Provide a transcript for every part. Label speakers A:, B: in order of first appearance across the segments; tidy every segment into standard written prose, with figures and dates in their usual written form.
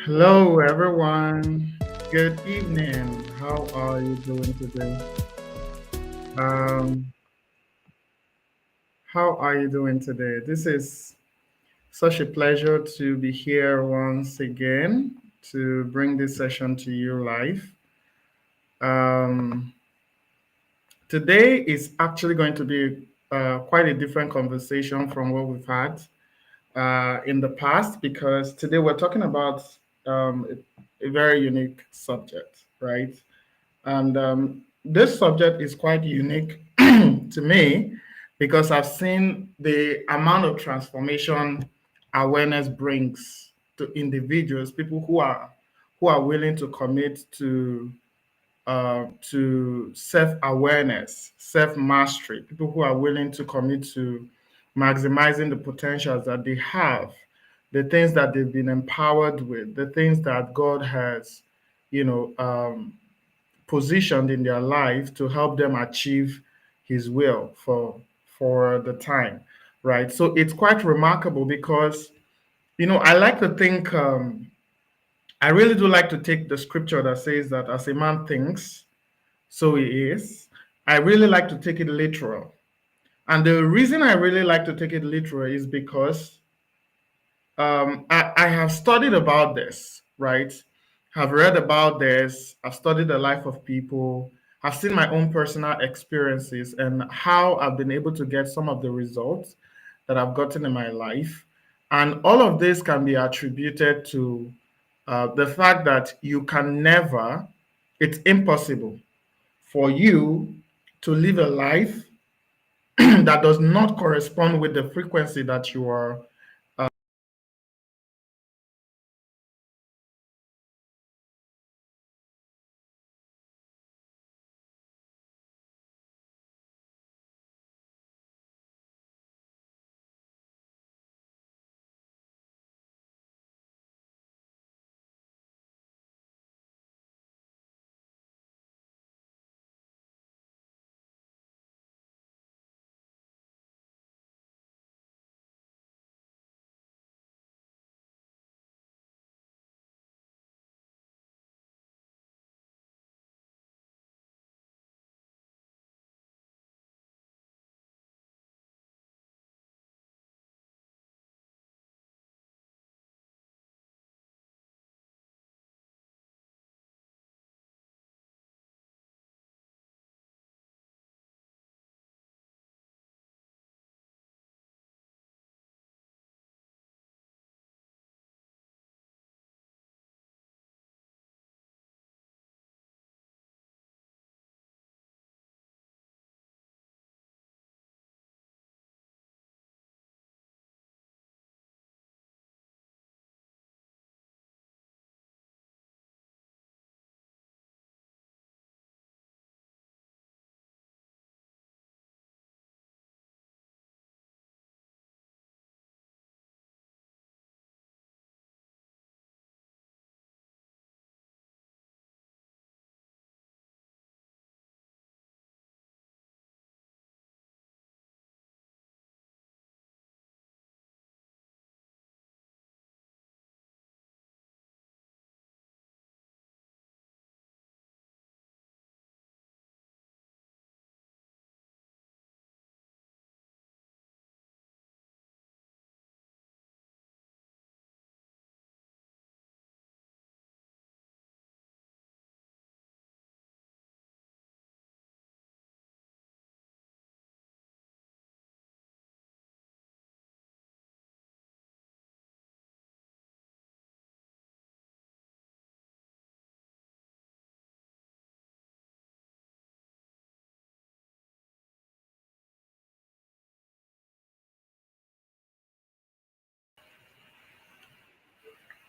A: Hello, everyone. Good evening. How are you doing today? Um, how are you doing today? This is such a pleasure to be here once again to bring this session to you live. Um, Today is actually going to be quite a different conversation from what we've had in the past because today we're talking about a very unique subject, right? And this subject is quite unique to me because I've seen the amount of transformation awareness brings to individuals, people who are willing to commit to self-awareness, self-mastery, people who are willing to commit to maximizing the potentials that they have, the things that they've been empowered with, the things that God has, you know, positioned in their life to help them achieve his will for the time, right? So it's quite remarkable because I like to think, I really do like to take the scripture that says that as a man thinks, so he is. I really like to take it literal. And the reason I really like to take it literal is because I have studied about this, right? Have read about this. I've studied the life of people. I've seen my own personal experiences and how I've been able to get some of the results that I've gotten in my life. And all of this can be attributed to the fact that you can never, it's impossible for you to live a life that does not correspond with the frequency that you are.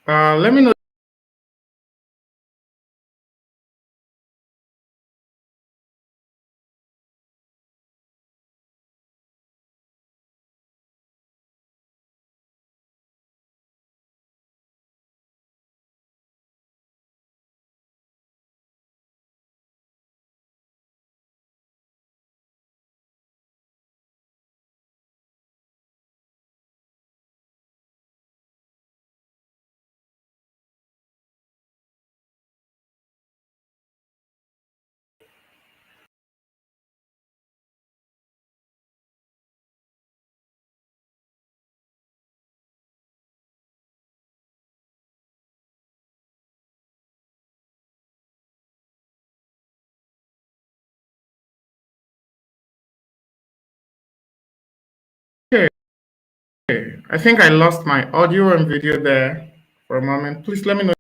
A: Let me know. I think I lost my audio and video there for a moment. Please let me know if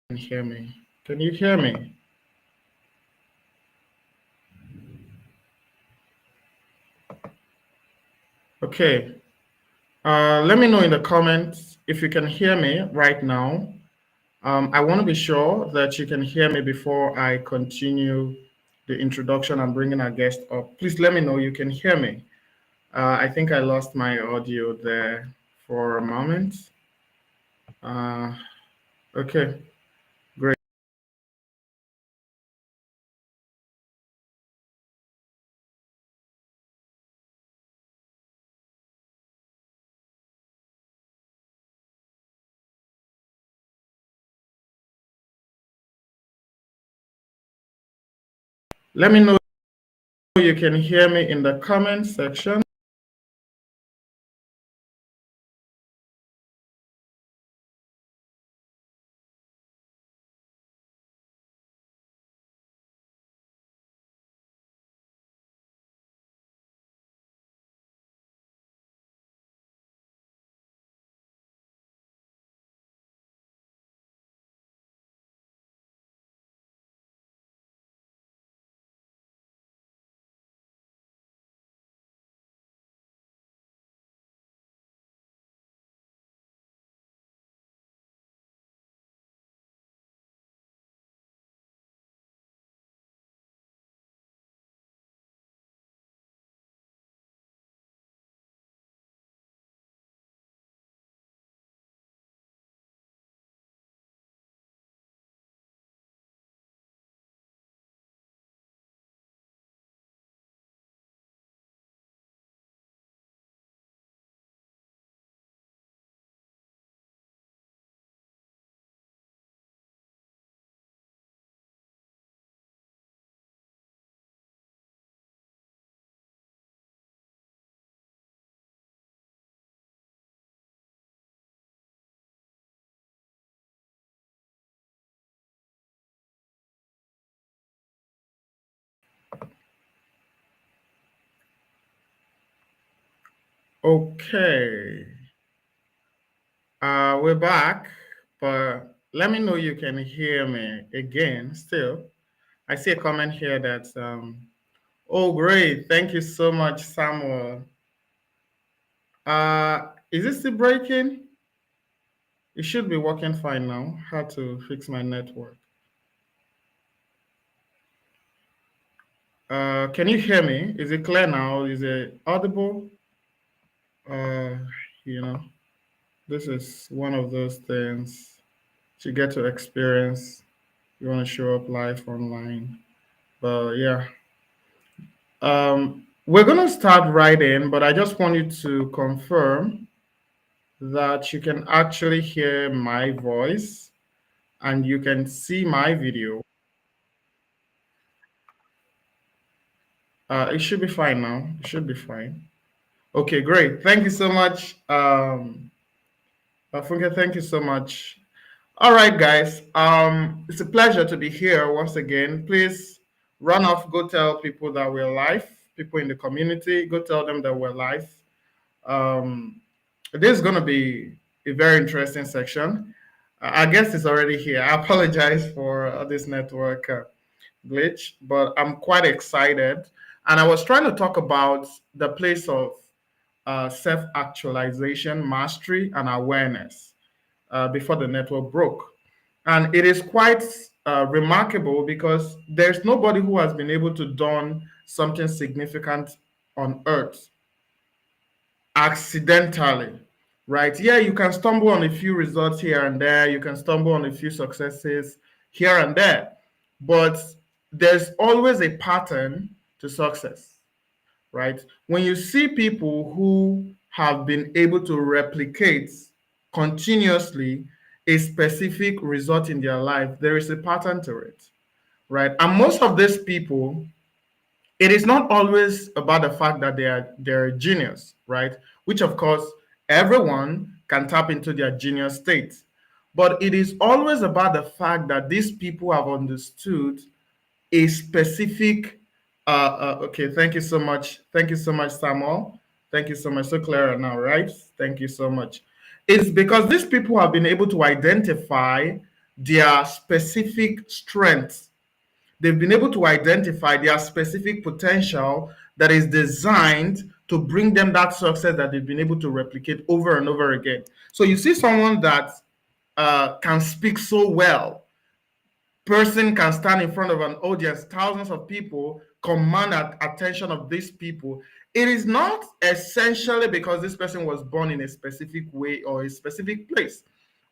A: you can hear me. Can you hear me? Okay. Let me know in the comments if you can hear me right now. I want to be sure that you can hear me before I continue the introduction and bringing our guest up. Please let me know you can hear me. I think I lost my audio there for a moment. Uh, okay, great. Let me know you can hear me in the comment section. Okay, we're back, but let me know you can hear me again still. I see a comment here that, oh, great. Thank you so much, Samuel. Is it still breaking? It should be working fine now. How to fix my network. Can you hear me? Is it clear now? Is it audible? Uh, you know, this is one of those things you get to experience. You want to show up live online. But yeah, we're going to start right in, but I just want you to confirm that you can actually hear my voice and you can see my video. It should be fine now. It should be fine. Okay, great. Thank you so much. Funke, thank you so much. All right, guys. It's a pleasure to be here once again. Please run off, go tell people that we're live, people in the community, go tell them that we're live. Um, this is going to be a very interesting section. I guess it's already here. I apologize for this network glitch, but I'm quite excited. And I was trying to talk about the place of self actualization, mastery, and awareness before the network broke. And it is quite remarkable because there's nobody who has been able to done something significant on Earth accidentally, right? Yeah, you can stumble on a few results here and there, you can stumble on a few successes here and there, but there's always a pattern to success, right? When you see people who have been able to replicate continuously a specific result in their life, there is a pattern to it, right? And most of these people, it is not always about the fact that they're a genius, right? Which of course everyone can tap into their genius state. but it is always about the fact that these people have understood a specific okay, thank you so much. Thank you so much, Samuel. Thank you so much. So clear now, right? Thank you so much. It's because these people have been able to identify their specific strengths. They've been able to identify their specific potential that is designed to bring them that success that they've been able to replicate over and over again. So you see someone that can speak so well, person can stand in front of an audience, thousands of people, command attention of these people. It is not essentially because this person was born in a specific way or a specific place,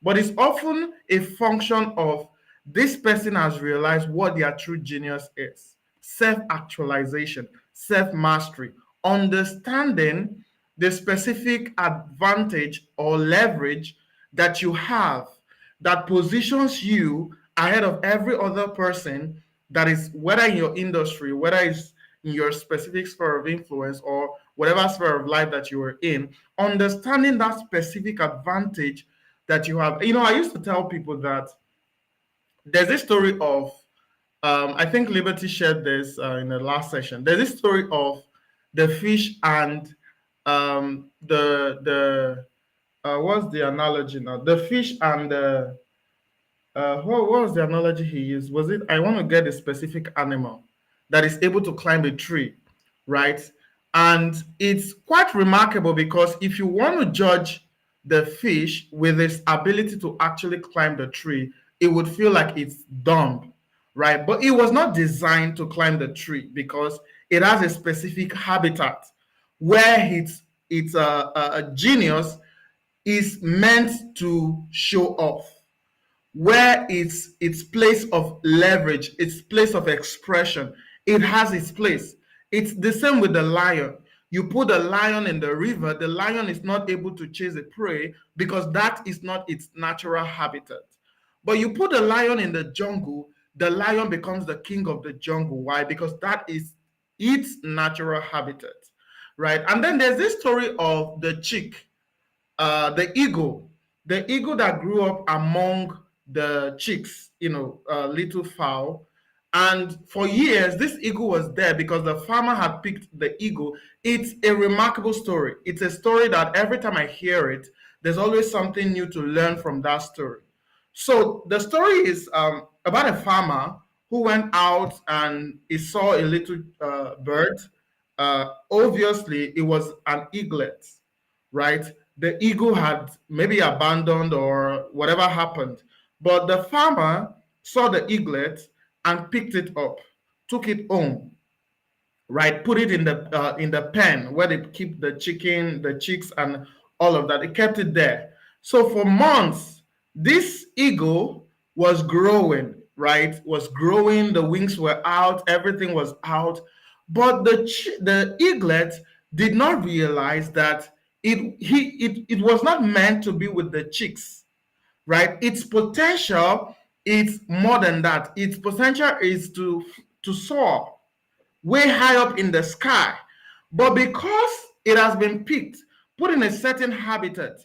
A: but it's often a function of this person has realized what their true genius is: self-actualization, self-mastery, understanding the specific advantage or leverage that you have that positions you ahead of every other person that is, whether in your industry, whether it's in your specific sphere of influence or whatever sphere of life that you are in, understanding that specific advantage that you have. I used to tell people that there's this story of, I think Liberty shared this in the last session. There's this story of the fish and the what's the analogy now? The fish and the what was the analogy he used? Was it, I want to get a specific animal that is able to climb a tree, right? And it's quite remarkable because if you want to judge the fish with its ability to actually climb the tree, it would feel like it's dumb, right? But it was not designed to climb the tree because it has a specific habitat where its a genius is meant to show off, where its place of leverage, its place of expression, it has its place. It's the same with the lion. You put a lion in the river, the lion is not able to chase a prey because that is not its natural habitat. But you put a lion in the jungle, the lion becomes the king of the jungle. Why? Because that is its natural habitat, right? And then there's this story of the chick, the eagle that grew up among the chicks, little fowl. And for years, this eagle was there because the farmer had picked the eagle. It's a remarkable story. It's a story that every time I hear it, there's always something new to learn from that story. So the story is about a farmer who went out and he saw a little bird. Obviously, it was an eaglet, right? The eagle had maybe abandoned or whatever happened. But the farmer saw the eaglet and picked it up, took it home, right? Put it in the pen where they keep the chicken, the chicks, and all of that. They kept it there. So for months, this eagle was growing, right? Was growing. The wings were out. Everything was out. But the eaglet did not realize that it was not meant to be with the chicks, right? Its potential is more than that. Its potential is to soar way high up in the sky. But because it has been picked, put in a certain habitat,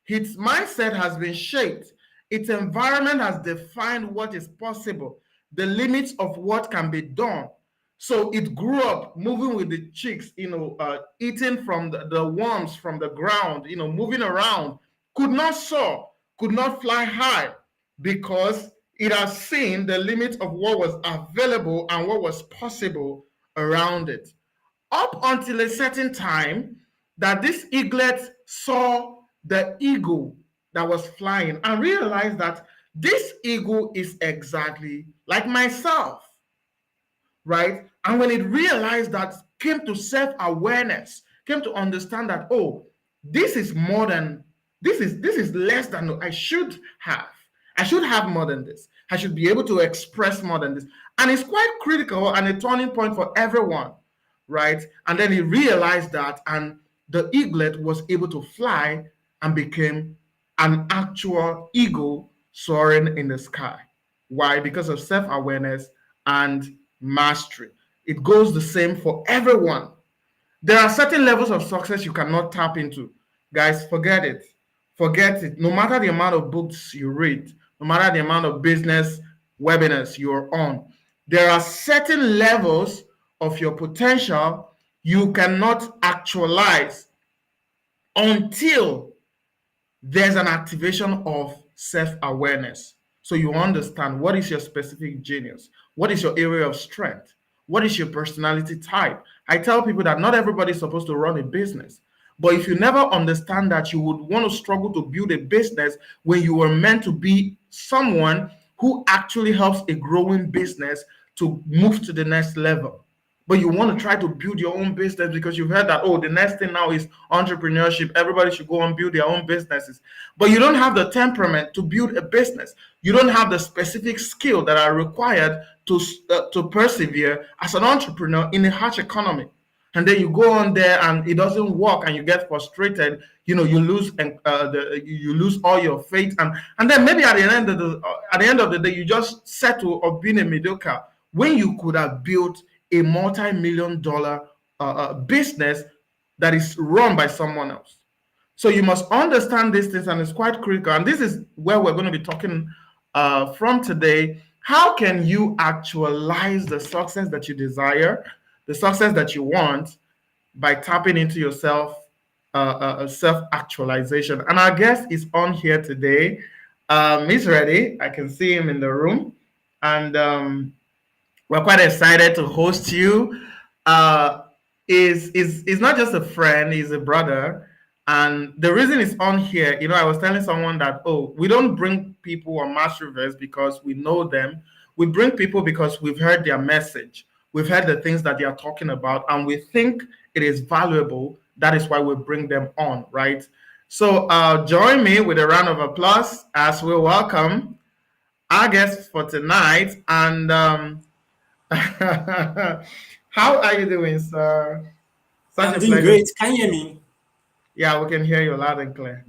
A: its mindset has been shaped, its environment has defined what is possible, the limits of what can be done. So it grew up moving with the chicks, eating from the worms from the ground, moving around, could not soar, could not fly high because it has seen the limits of what was available and what was possible around it. Up until a certain time that this eaglet saw the eagle that was flying and realized that this eagle is exactly like myself, right? And when it realized that, came to self-awareness, came to understand that, oh, this is more than this is less than I should have. I should have more than this. I should be able to express more than this. And it's quite critical and a turning point for everyone, right? And then he realized that, and the eaglet was able to fly and became an actual eagle soaring in the sky. Why? Because of self-awareness and mastery. It goes the same for everyone. There are certain levels of success you cannot tap into. Guys, forget it. Forget it. No matter the amount of books you read, no matter the amount of business webinars you're on, there are certain levels of your potential you cannot actualize until there's an activation of self-awareness. So you understand what is your specific genius, what is your area of strength, what is your personality type. I tell people that not everybody is supposed to run a business. But if you never understand that, you would want to struggle to build a business when you were meant to be someone who actually helps a growing business to move to the next level. But you want to try to build your own business because you've heard that, oh, the next thing now is entrepreneurship. Everybody should go and build their own businesses. But you don't have the temperament to build a business. You don't have the specific skill that are required to persevere as an entrepreneur in a harsh economy. And then you go on there and it doesn't work and you get frustrated. You lose you lose all your faith, and then maybe at the end of the day you just settle of being a mediocre when you could have built a multi-million dollar business that is run by someone else. So you must understand these things, and it's quite critical. And this is where we're going to be talking from today. How can you actualize the success that you desire, the success that you want, by tapping into yourself, self-actualization? And our guest is on here today. He's ready. I can see him in the room, and we're quite excited to host you. Uh, is not just a friend; he's a brother. And the reason it's on here, I was telling someone that, oh, we don't bring people on Masterverse because we know them. We bring people because we've heard their message. We've heard the things that they are talking about, and we think it is valuable. That is why we bring them on, right? So join me with a round of applause as we welcome our guest for tonight. And how are you doing, sir? Such
B: I'm
A: a
B: doing
A: pleasure.
B: great. Can you hear me?
A: Yeah, we can hear you loud and clear.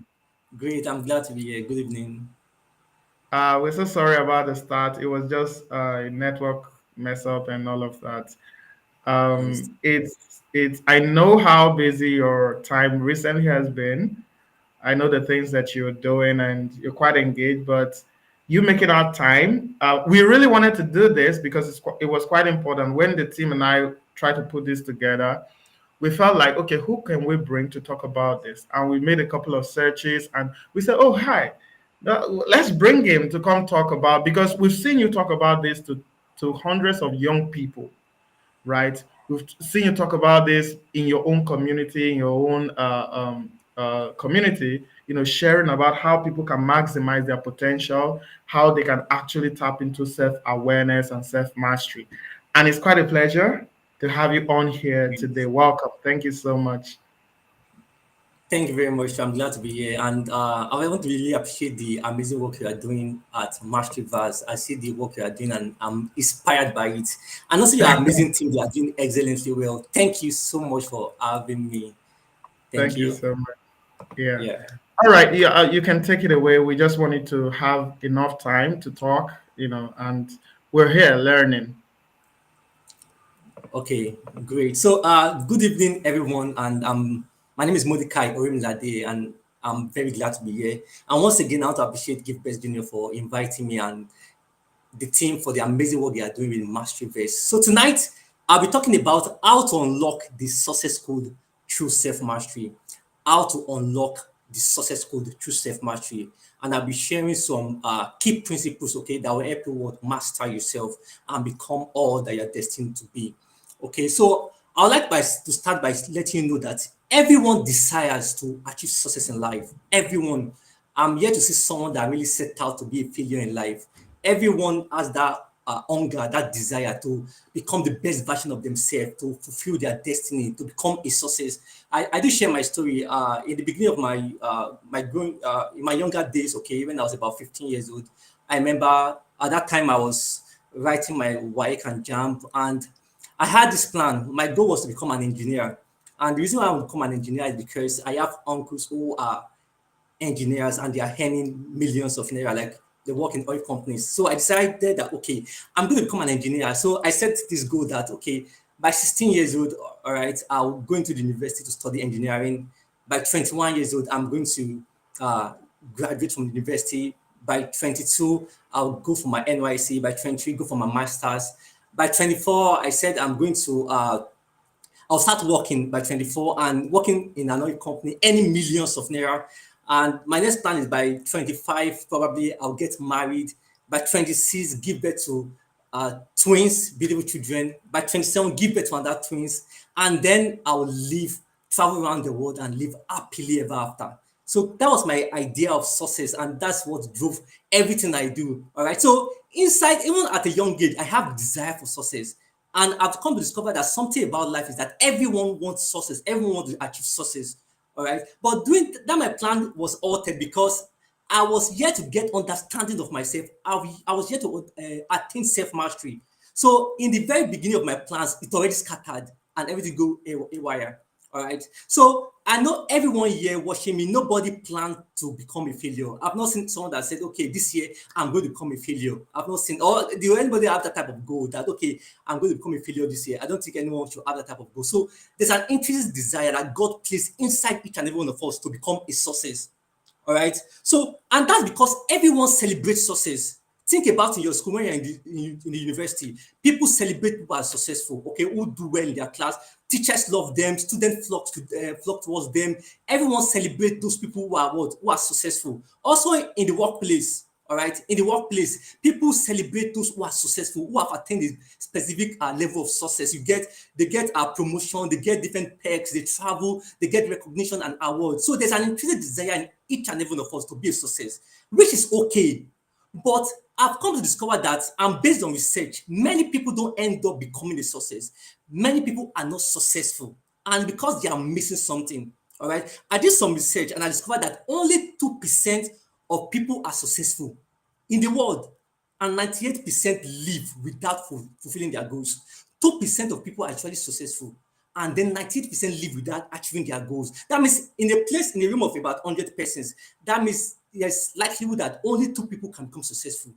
B: Great. I'm glad to be here. Good evening.
A: We're so sorry about the start. It was just a network mess up and all of that.
B: Yes.
A: It's. I know how busy your time recently has been. I know the things that you're doing, and you're quite engaged. But you making out time. We really wanted to do this because it was quite important when the team and I tried to put this together. We felt like, okay, who can we bring to talk about this? And we made a couple of searches and we said, oh, hi, let's bring him to come talk about, because we've seen you talk about this to hundreds of young people, right? We've seen you talk about this in your own community, in your own community, sharing about how people can maximize their potential, how they can actually tap into self-awareness and self-mastery. And it's quite a pleasure to have you on here today. Welcome. Thank you so much.
B: Thank you very much. I'm glad to be here. And I want to really appreciate the amazing work you are doing at Masterclass. I see the work you are doing and I'm inspired by it. And also your amazing team, they are doing excellently well. Thank you so much for having me. Thank
A: Thank you
B: you.
A: so much. Yeah.
B: Yeah.
A: All right. Yeah, you can take it away. We just wanted to have enough time to talk, and we're here learning.
B: Okay, great. So, good evening, everyone. And my name is Mordecai Orimiladeye, and I'm very glad to be here. And once again, I want to appreciate Give BestJnr for inviting me and the team for the amazing work they are doing with Masteryverse. So tonight, I'll be talking about how to unlock the success code through self-mastery. How to unlock the success code through self-mastery. And I'll be sharing some key principles, okay, that will help you master yourself and become all that you're destined to be. Okay, so I'd like to start by letting you know that everyone desires to achieve success in life. Everyone. I'm here to see someone that really set out to be a failure in life. Everyone has that hunger, that desire to become the best version of themselves, to fulfill their destiny, to become a success. I do share my story. In the beginning of my growing, in my younger days, okay, when I was about 15 years old, I remember at that time I was writing my WAEC and JAMB, and I had this plan. My goal was to become an engineer. And the reason why I want to become an engineer is because I have uncles who are engineers and they are earning millions of naira, like they work in oil companies. So I decided that, okay, I'm going to become an engineer. So I set this goal that, okay, by 16 years old, all right, I'll go into the university to study engineering. By 21 years old, I'm going to uh, graduate from university. By 22, I'll go for my NYC. By 23, go for my master's. By 24, I said I'm going to I'll start working by 24 and working in another company, earning millions of naira. And my next plan is by 25, probably I'll get married. By 26, give birth to twins, beautiful children. By 27, give birth to another twins. And then I'll live, travel around the world and live happily ever after. So that was my idea of success, and that's what drove everything I do. All right. So inside, even at a young age, I have desire for success. And I've come to discover that something about life is that everyone wants success, everyone wants to achieve success. All right. But doing that, my plan was altered because I was yet to get understanding of myself. I was yet to attain self mastery. So in the very beginning of my plans, it already scattered and everything go haywire. All right. So I know everyone here watching me, nobody planned to become a failure. I've not seen someone that said, okay, this year I'm going to become a failure. I've not seen, or do anybody have that type of goal that, okay, I'm going to become a failure this year? I don't think anyone should have that type of goal. So there's an intrinsic desire that God placed inside each and every one of us to become a success. All right. So, and that's because everyone celebrates success. Think about in your school when you're in the university, people celebrate people as successful, okay, who do well in their class. Teachers love them, students flock towards them. Everyone celebrate those people who are what? Who are successful. Also in the workplace, all right, in the workplace, people celebrate those who are successful, who have attained a specific level of success. They get a promotion, they get different perks, they travel, they get recognition and awards. So there's an intrinsic desire in each and every one of us to be a success, which is okay. But I've come to discover that, and based on research, many people don't end up becoming a success. Many people are not successful, and because they are missing something. All right, I did some research and I discovered that only 2% of people are successful in the world, and 98% live without fulfilling their goals. 2% of people are actually successful, and then 98% live without achieving their goals. That means in a room of about 100 persons, that means there's likelihood that only 2 people can become successful.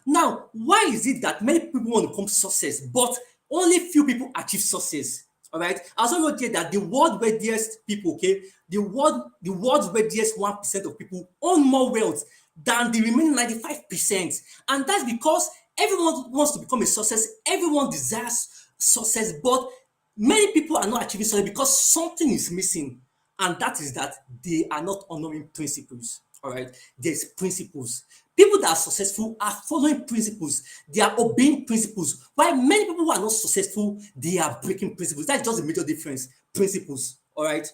B: Now, why is it that many people want to become success, but only few people achieve success? All right. I also wrote here that the world wealthiest people, okay, the world's wealthiest 1% of people own more wealth than the remaining 95%. And that's because everyone wants to become a success, everyone desires success, but many people are not achieving success because something is missing, and that is that they are not honoring principles. All right, there's principles. People that are successful are following principles, they are obeying principles, while many people who are not successful, they are breaking principles. That's just a major difference. Principles. All right.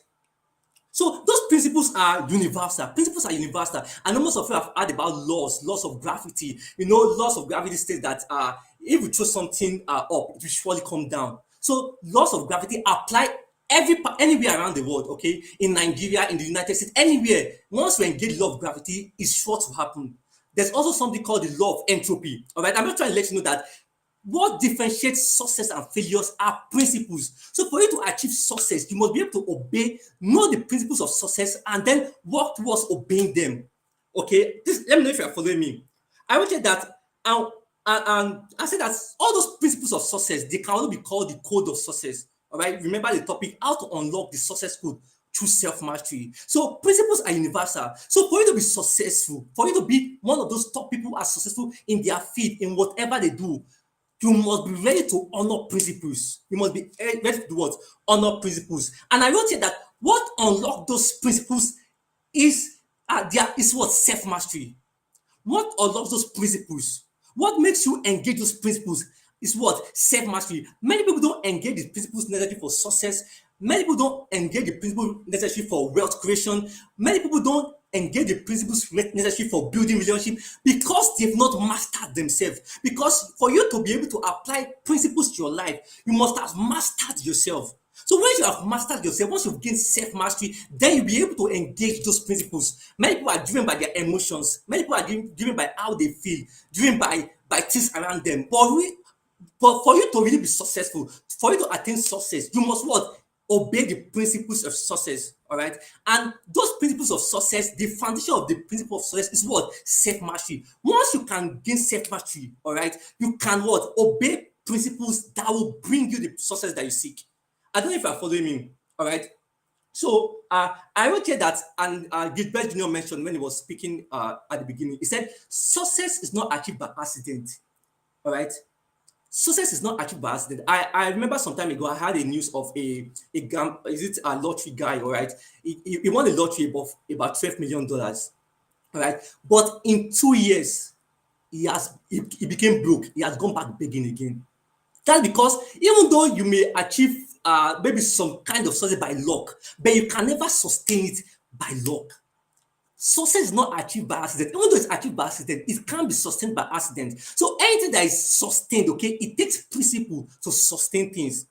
B: So those principles are universal. Principles are universal. And most of you have heard about laws of gravity. You know, laws of gravity state that if you throw something up, it will surely come down. So laws of gravity apply anywhere around the world, okay? In Nigeria, in the United States, anywhere. Once you engage law of gravity, it's sure to happen. There's also something called the law of entropy. All right, I'm not trying to let you know that what differentiates success and failures are principles. So for you to achieve success, you must be able to know the principles of success, and then work towards obeying them. Okay, let me know if you're following me. I will say that, I said that all those principles of success, they can only be called the code of success. All right, remember the topic, how to unlock the success code through self-mastery. So principles are universal. So for you to be successful, for you to be one of those top people who are successful in their field, in whatever they do, you must be ready to honor principles. You must be ready to do what? Honor principles. And I wrote here that what unlock those principles is what? Self-mastery. What unlocks those principles? What makes you engage those principles is what? Self-mastery. Many people don't engage the principles necessary for success. Many people don't engage the principles necessary for wealth creation. Many people don't engage the principles necessary for building relationship because they've not mastered themselves. Because for you to be able to apply principles to your life, you must have mastered yourself. So once you have mastered yourself, once you've gained self-mastery, then you'll be able to engage those principles. Many people are driven by their emotions. Many people are driven by how they feel, driven by things around them. But for you to really be successful, for you to attain success, you must what? Obey the principles of success. All right. And those principles of success, the foundation of the principle of success is what? Self-mastery. Once you can gain self-mastery, all right, you can what? Obey principles that will bring you the success that you seek. I don't know if you're following me. All right. So I wrote here that, and Gilbert Jr. mentioned when he was speaking at the beginning, he said, success is not achieved by accident. All right. Success is not achieved by accident. I remember some time ago, I had a news of is it a lottery guy, all right? He won a lottery of about $12 million, all right? But in 2 years, he became broke. He has gone back begging again. That's because even though you may achieve maybe some kind of success by luck, but you can never sustain it by luck. Success is not achieved by accident. Even though it's achieved by accident, it can't be sustained by accident. So anything that is sustained, okay, it takes principle to sustain things.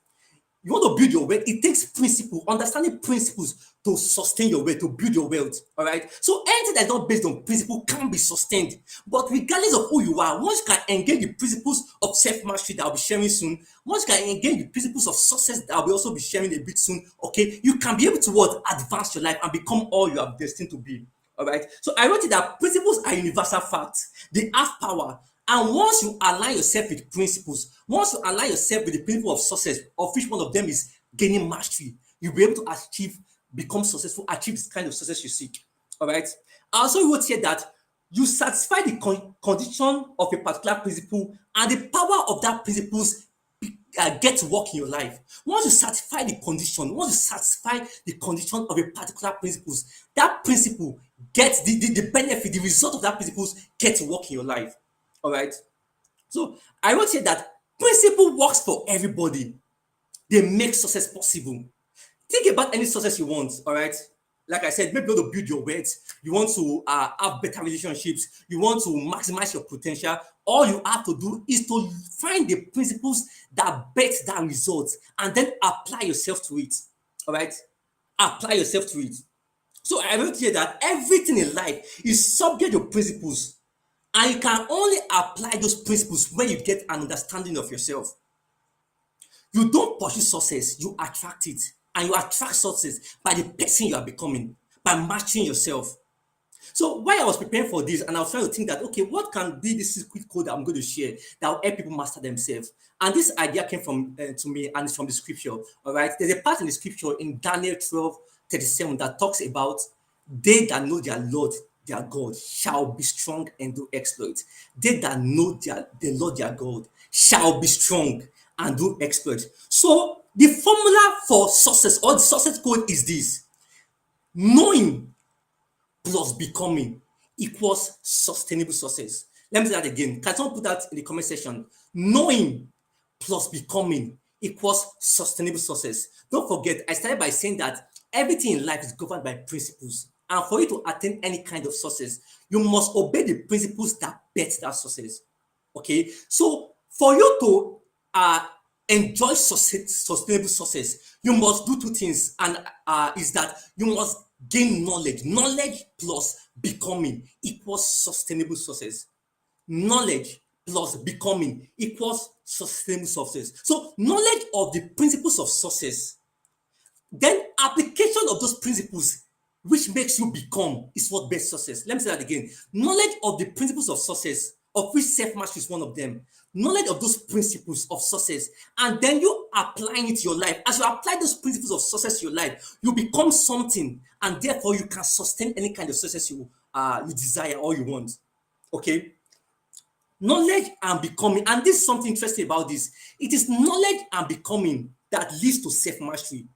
B: You want to build your wealth, it takes principle, understanding principles to sustain your wealth, to build your wealth. All right. So anything that's not based on principle can be sustained. But regardless of who you are, once you can engage the principles of self-mastery that I'll be sharing soon, once you can engage the principles of success that I'll also be sharing a bit soon, okay, you can be able to what? Advance your life and become all you are destined to be. All right. So I wrote it that principles are universal facts. They have power. And once you align yourself with principles, once you align yourself with the principle of success, of which one of them is gaining mastery, you'll be able to achieve, become successful, achieve this kind of success you seek. All right. I also wrote here that you satisfy the condition of a particular principle, and the power of that principles get to work in your life. Once you satisfy the condition, once you satisfy the condition of a particular principles, that principle gets the benefit, the result of that principles get to work in your life. All right. So I wrote here that principle works for everybody. They make success possible. Think about any success you want, all right? Like I said, maybe you want to build your wealth, you want to have better relationships, you want to maximize your potential. All you have to do is to find the principles that bet that result and then apply yourself to it. All right? Apply yourself to it. So I wrote here that everything in life is subject to principles, and you can only apply those principles when you get an understanding of yourself. You don't pursue success, you attract it. And you attract success by the person you are becoming, by matching yourself. So while I was preparing for this, and I was trying to think that, okay, what can be the secret code that I'm going to share that will help people master themselves? And this idea came from to me, and it's from the scripture. All right. There's a part in the scripture in Daniel 12:37 that talks about they that know their Lord, their God, shall be strong and do exploits. They that know the Lord, their God, shall be strong and do exploits. So the formula for success, or the success code, is this: knowing plus becoming equals sustainable success. Let me say that again. Can someone put that in the comment section? Knowing plus becoming equals sustainable success. Don't forget, I started by saying that everything in life is governed by principles. And for you to attain any kind of success, you must obey the principles that bet that success. Okay, so for you to enjoy sustainable success, you must do two things, and is that you must gain knowledge. Knowledge plus becoming equals sustainable success. Knowledge plus becoming equals sustainable success. So knowledge of the principles of success, then application of those principles, which makes you become, is what best success. Let me say that again. Knowledge of the principles of success, of which self-mastery is one of them. Knowledge of those principles of success, and then you applying it to your life. As you apply those principles of success to your life, you become something, and therefore you can sustain any kind of success you desire or you want. Okay. Knowledge and becoming, and this is something interesting about this. It is knowledge and becoming that leads to self-mastery.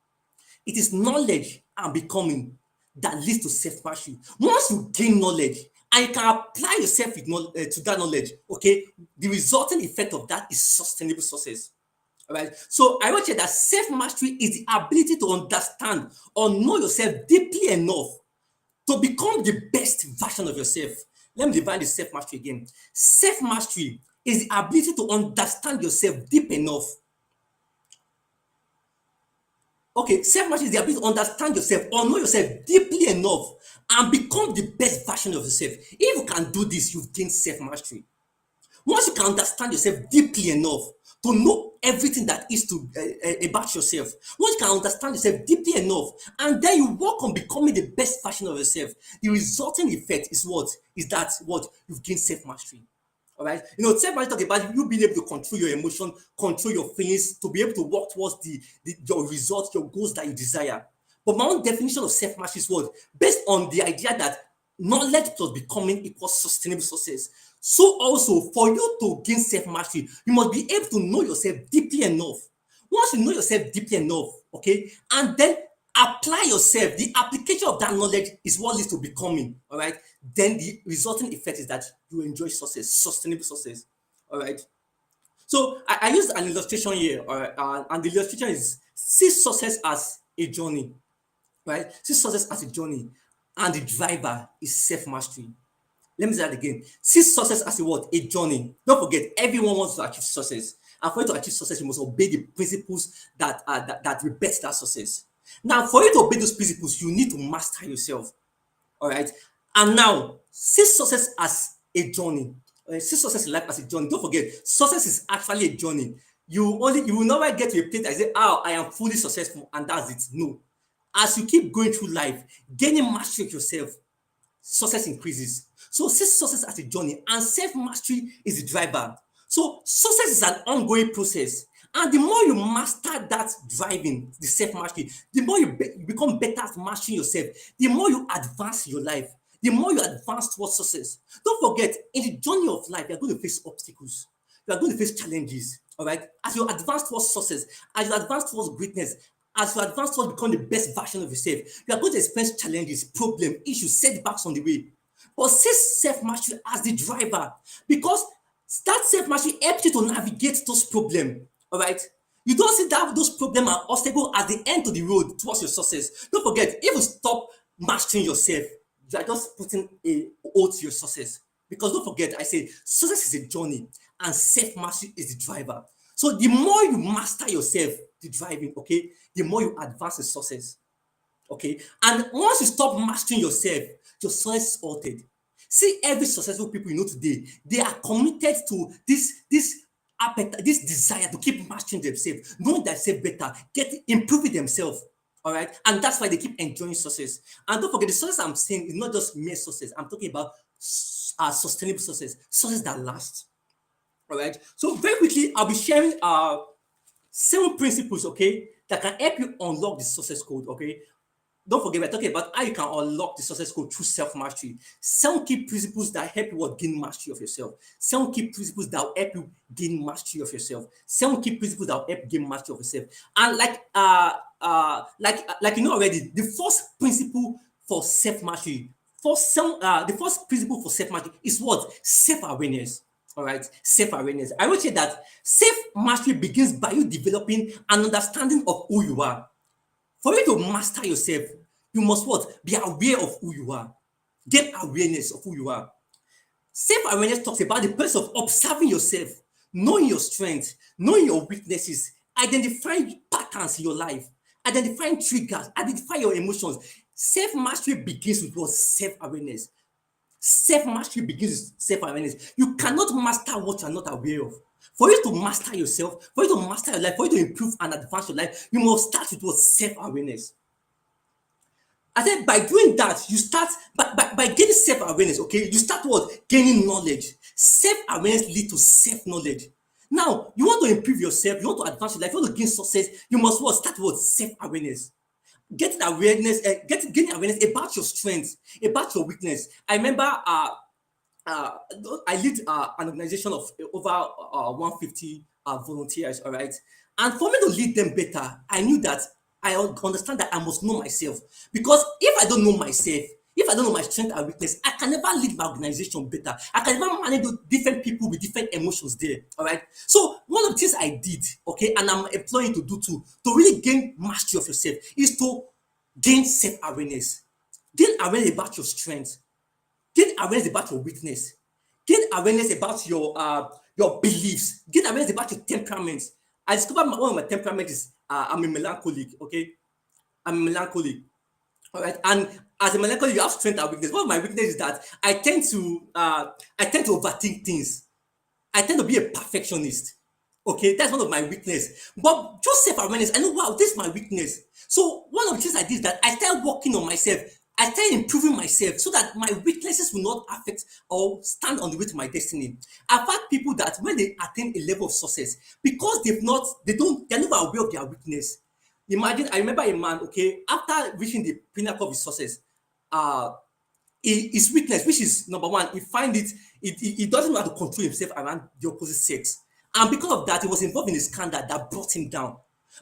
B: It is knowledge and becoming that leads to self-mastery. Once you gain knowledge and you can apply yourself to that knowledge, okay, the resulting effect of that is sustainable success. All right. So I want you that self-mastery is the ability to understand or know yourself deeply enough to become the best version of yourself. Let me define the self-mastery again. Self-mastery is the ability to understand yourself deep enough. Okay, self-mastery is the ability to understand yourself or know yourself deeply enough and become the best version of yourself. If you can do this, you've gained self-mastery. Once you can understand yourself deeply enough to know everything that is to about yourself, once you can understand yourself deeply enough, and then you work on becoming the best version of yourself, the resulting effect is what? Is that what? You've gained self-mastery. All right. You know, self-mastery talk about you being able to control your emotion, control your feelings, to be able to work towards your results, your goals that you desire. But my own definition of self-mastery is what? Based on the idea that knowledge plus becoming equals sustainable success. So also, for you to gain self-mastery, you must be able to know yourself deeply enough. Once you know yourself deeply enough, okay, and then apply yourself, the application of that knowledge is what leads to becoming, all right? Then the resulting effect is that you enjoy success, sustainable success, all right? So I used an illustration here, all right, and the illustration is see success as a journey, right? See success as a journey, and the driver is self mastery. Let me say that again. See success as a what? A journey. Don't forget, everyone wants to achieve success. And for you to achieve success, you must obey the principles that will bet that success. Now, for you to obey those principles, you need to master yourself. All right. And now, see success as a journey. See success in life as a journey. Don't forget, success is actually a journey. You will never get to a place that say, "Oh, I am fully successful," and that's it. No. As you keep going through life, gaining mastery of yourself, success increases. So see success as a journey, and self-mastery is the driver. So success is an ongoing process. And the more you master that driving, the self-mastery, the more you become better at mastering yourself, the more you advance your life, the more you advance towards success. Don't forget, in the journey of life, you're going to face obstacles. You are going to face challenges. All right. As you advance towards success, as you advance towards greatness, as you advance towards becoming the best version of yourself, you are going to experience challenges, problems, issues, setbacks on the way. But see self-mastery as the driver, because that self-mastery helps you to navigate those problems. All right. You don't see that those problems and obstacles at the end of the road towards your success. Don't forget, if you stop mastering yourself, you are just putting a hold to your success. Because don't forget, I say success is a journey and self-mastery is the driver. So the more you master yourself, the driving, okay, the more you advance in success. Okay. And once you stop mastering yourself, your success is altered. See, every successful people you know today, they are committed to this appetite, this desire to keep mastering themselves, knowing themselves better, improving themselves. All right. And that's why they keep enjoying success. And don't forget, the success I'm saying is not just mere success. I'm talking about sustainable success that lasts. All right. So very quickly, I'll be sharing 7 principles, okay, that can help you unlock the success code. Okay. Don't forget, we're talking about how you can unlock the success code through self-mastery. 7 key principles that help you gain mastery of yourself. 7 key principles that will help you gain mastery of yourself. 7 key principles that will help you gain mastery of yourself. And like you know already, the first principle for self-mastery, the first principle for self-mastery is what? Self-awareness. All right, self-awareness. I would say that self-mastery begins by you developing an understanding of who you are. For you to master yourself, you must what? Be aware of who you are. Get awareness of who you are. Self-awareness talks about the process of observing yourself, knowing your strengths, knowing your weaknesses, identifying patterns in your life, identifying triggers, identify your emotions. Self-mastery begins with what? Self-awareness. Self-mastery begins with self-awareness. You cannot master what you are not aware of. For you to master yourself, for you to master your life, for you to improve and advance your life, you must start with what? Self-awareness. I said by doing that, you start by gaining self-awareness, okay? You start what? Gaining knowledge. Self-awareness leads to self-knowledge. Now, you want to improve yourself, you want to advance your life, you want to gain success, you must what? Start what? Self-awareness. Gaining awareness about your strengths, about your weakness. I remember uh, I lead an organization of over 150 volunteers, all right? And for me to lead them better, I knew that I understand that I must know myself. Because if I don't know myself, if I don't know my strength and weakness, I can never lead my organization better. I can never manage different people with different emotions there, all right? So one of the things I did, okay, and I'm employing to do too, to really gain mastery of yourself, is to gain self-awareness. Gain awareness about your strengths. Gain awareness about your weakness. Gain awareness about your beliefs. Gain awareness about your temperament. I discovered one of my temperament is I'm a melancholic. Okay, I'm a melancholic. All right, and as a melancholic, you have strength and weakness. One of my weaknesses is that I tend to overthink things. I tend to be a perfectionist. Okay, that's one of my weakness. But just self-awareness, I know, wow, this is my weakness. So one of the things I did is that I started working on myself. I started improving myself so that my weaknesses will not affect or stand on the way to my destiny. I've had people that when they attain a level of success, because they're not aware of their weakness. Imagine, I remember a man, okay, after reaching the pinnacle of his success, uh, his weakness, which is number one, he find it, he doesn't know how to control himself around the opposite sex. And because of that, he was involved in a scandal that brought him down.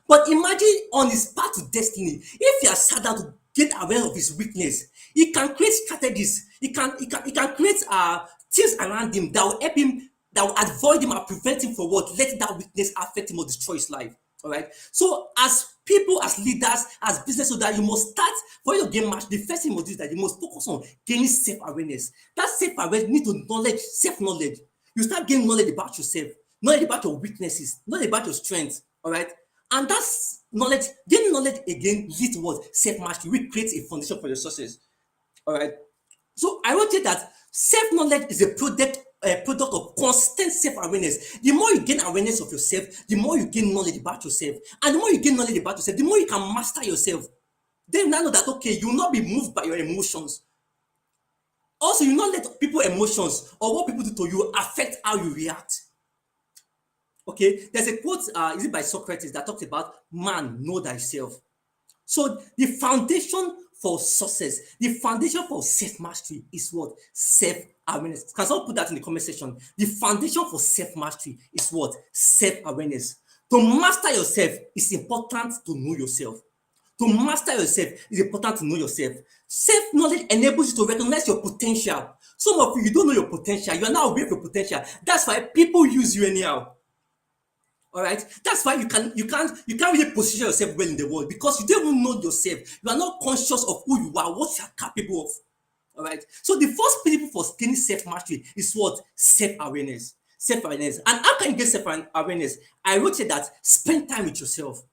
B: But imagine on his path to destiny, if he has sat down to get aware of his weakness, he can create strategies, he can create things around him that will help him, that will avoid him and prevent him from what letting that weakness affect him or destroy his life. All right. So as people, as leaders, as business owners, you must start for your game match. The first thing you must do is that you must focus on gaining self-awareness. That self-awareness need to knowledge, self-knowledge. You start gaining knowledge about yourself, knowledge about your weaknesses, knowledge about your strengths. All right. And that's knowledge, gaining knowledge again leads to what? Self-mastery, which creates a foundation for your success. All right. So I wrote here that self-knowledge is a product of constant self-awareness. The more you gain awareness of yourself, the more you gain knowledge about yourself. And the more you gain knowledge about yourself, the more you can master yourself. Then you now know that, okay, you will not be moved by your emotions. Also, you will not let people emotions or what people do to you affect how you react. Okay, there's a quote, is it by Socrates, that talks about man, know thyself. So the foundation for success, the foundation for self-mastery is what? Self-awareness. Can someone put that in the comment section? The foundation for self-mastery is what? Self-awareness. To master yourself, it's important to know yourself. To master yourself, it's important to know yourself. Self-knowledge enables you to recognize your potential. Some of you don't know your potential. You are not aware of your potential. That's why people use you anyhow. All right, that's why you can't really position yourself well in the world, because you don't even know yourself. You are not conscious of who you are, what you are capable of. All right, so the first principle for gaining self-mastery is what? Self-awareness. Self-awareness. And how can you get self-awareness? I wrote here that spend time with yourself.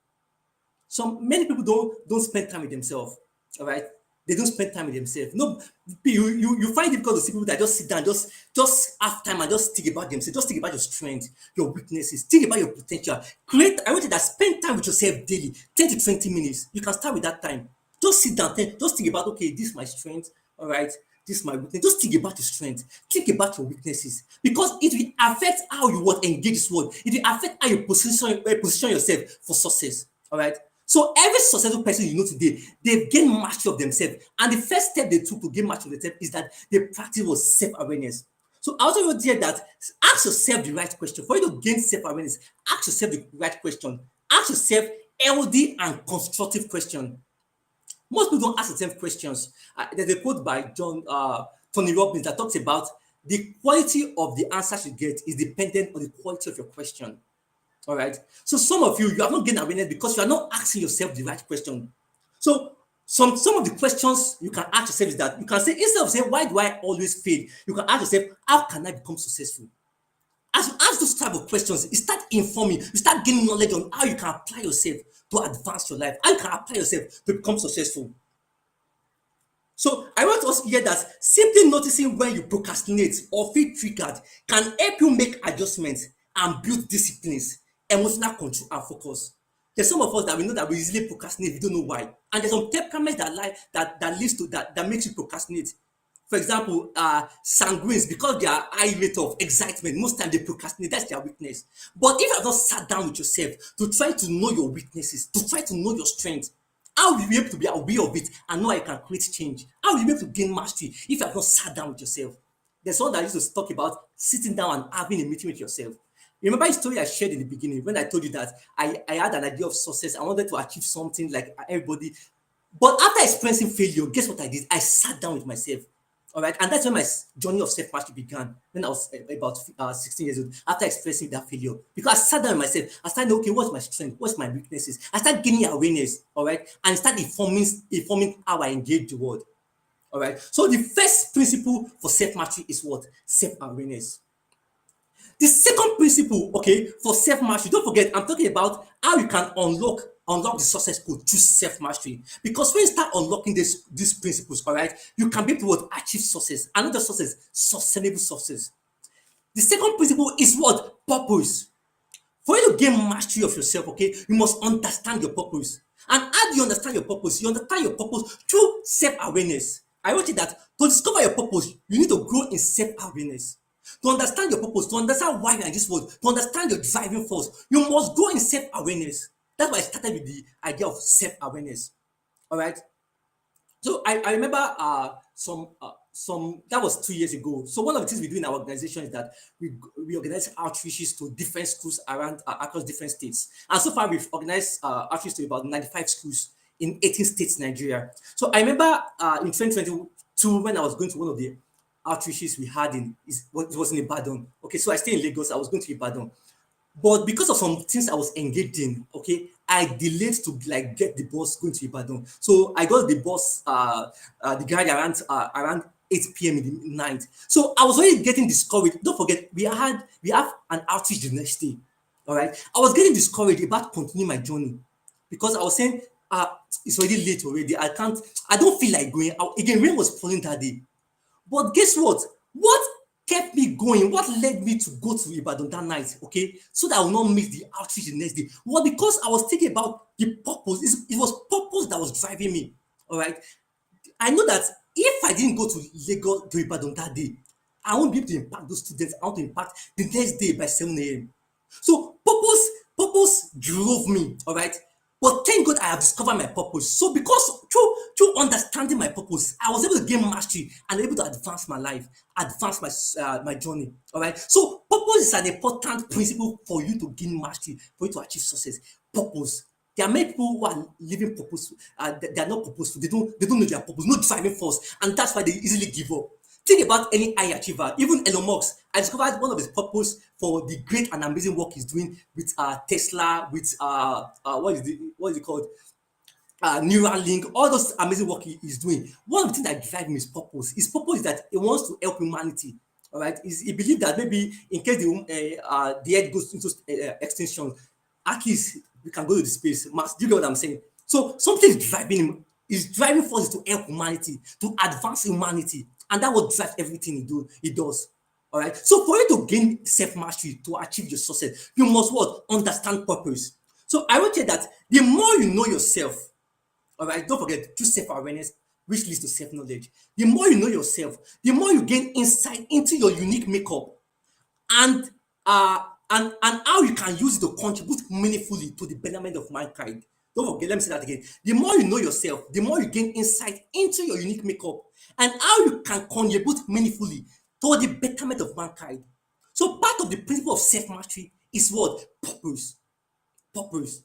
B: Many people don't spend time with themselves. All right, they don't spend time with themselves. No, you find it because of people that just sit down, just have time and just think about themselves, just think about your strength, your weaknesses, think about your potential. I want you to spend time with yourself daily, 10 to 20 minutes. You can start with that time. Just sit down, just think about, okay, this is my strength. All right, this is my weakness. Just think about your strength, think about your weaknesses, because it will affect how you would engage this world. It will affect how you position yourself for success. All right. So every successful person you know today, they've gained mastery of themselves. And the first step they took to gain mastery of themselves is that they practice was self-awareness. So I also wrote here that ask yourself the right question. For you to gain self-awareness, ask yourself the right question. Ask yourself healthy and constructive question. Most people don't ask themselves questions. There's a quote by Tony Robbins that talks about the quality of the answers you get is dependent on the quality of your question. All right. So some of you have not gained awareness because you are not asking yourself the right question. So some of the questions you can ask yourself is that you can say, instead of saying, why do I always fail? You can ask yourself, how can I become successful? As you ask those type of questions, you start informing, you start gaining knowledge on how you can apply yourself to advance your life, how you can apply yourself to become successful. So I want us to hear that simply noticing when you procrastinate or feel triggered can help you make adjustments and build disciplines, emotional control, and focus. There's some of us that we know that we easily procrastinate, we don't know why. And there's some temperaments that leads to that makes you procrastinate. For example, sanguines, because they are high rate of excitement, most times they procrastinate. That's their weakness. But if you have not sat down with yourself to try to know your weaknesses, to try to know your strengths, how will you be able to be aware of it and know how you can create change? How will you be able to gain mastery if you have not sat down with yourself? There's one that used to talk about sitting down and having a meeting with yourself. Remember the story I shared in the beginning when I told you that I had an idea of success. I wanted to achieve something like everybody. But after experiencing failure, guess what I did? I sat down with myself. All right. And that's when my journey of self mastery began, when I was about 16 years old, after experiencing that failure. Because I sat down with myself, I started, okay, what's my strength? What's my weaknesses? I started gaining awareness. All right. And started informing how I engage the world. All right. So the first principle for self mastery is what? Self awareness. The second principle, okay, for self-mastery, don't forget, I'm talking about how you can unlock the success code through self-mastery. Because when you start unlocking these principles, all right, you can be able to achieve success. And not just success, sustainable success. The second principle is what? Purpose. For you to gain mastery of yourself, okay, you must understand your purpose. And how do you understand your purpose? You understand your purpose through self-awareness. I want you that to discover your purpose, you need to grow in self-awareness. To understand your purpose, to understand why you're in this world, to understand your driving force, you must grow in self-awareness. That's why I started with the idea of self-awareness. All right. So I remember some that was 2 years ago. So one of the things we do in our organization is that we organize outreaches to different schools around across different states. And so far we've organized outreach to about 95 schools in 18 states in Nigeria. So I remember in 2022 when I was going to one of the outreaches we had it was in Ibadan. Okay, so I stay in Lagos. I was going to Ibadan. But because of some things I was engaged in, okay, I delayed to like get the bus going to Ibadan. So I got the bus, the guide around 8 p.m. in the night. So I was already getting discouraged. Don't forget, we have an outreach the next day. All right. I was getting discouraged about continuing my journey because I was saying, it's already late already. I don't feel like going out. Again, rain was falling that day. But guess what? What kept me going? What led me to go to Ibadan that night? Okay, so that I will not miss the outreach the next day. Well, because I was thinking about the purpose. It was purpose that was driving me. All right. I know that if I didn't go to Lagos to Ibadan that day, I won't be able to impact those students. I want to impact the next day by 7 a.m. So purpose drove me, all right. But thank God I have discovered my purpose. So because through understanding my purpose, I was able to gain mastery and able to advance my life, advance my journey. All right. So purpose is an important principle for you to gain mastery, for you to achieve success. Purpose. There are many people who are living purpose. They are not purposeful. They don't know their purpose, no driving force, and that's why they easily give up. Think about any high achiever, even Elon Musk. I discovered one of his purpose for the great and amazing work he's doing with Tesla, with what is it called? Neuralink, all those amazing work he is doing. One of the things that drives him is purpose. His purpose is that he wants to help humanity. All right, he believes that maybe in case the earth goes into extinction, at least we can go to the space. Mars, do you get what I'm saying? So something is driving him. His driving force is to help humanity, to advance humanity, and that will drive everything he does. All right. So for you to gain self mastery to achieve your success, you must what understand purpose. So I will tell you that the more you know yourself, all right, don't forget true self-awareness, which leads to self-knowledge. The more you know yourself, the more you gain insight into your unique makeup and and how you can use it to contribute meaningfully to the betterment of mankind. Don't forget, let me say that again. The more you know yourself, the more you gain insight into your unique makeup and how you can contribute meaningfully to the betterment of mankind. So part of the principle of self-mastery is what? Purpose. Purpose.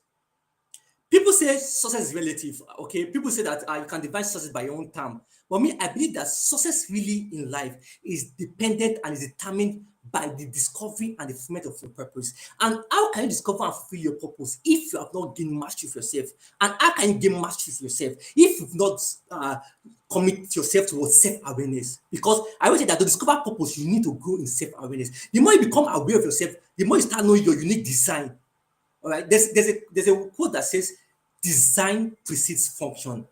B: People say success is relative. Okay, people say that you can define success by your own term. But me, I believe that success really in life is dependent and is determined by the discovery and the fulfillment of your purpose. And how can you discover and fulfill your purpose if you have not gained mastery of yourself? And how can you gain mastery of yourself if you've not commit yourself towards self-awareness? Because I will say that to discover purpose, you need to grow in self-awareness. The more you become aware of yourself, the more you start knowing your unique design. All right, there's a quote that says, "Design precedes function."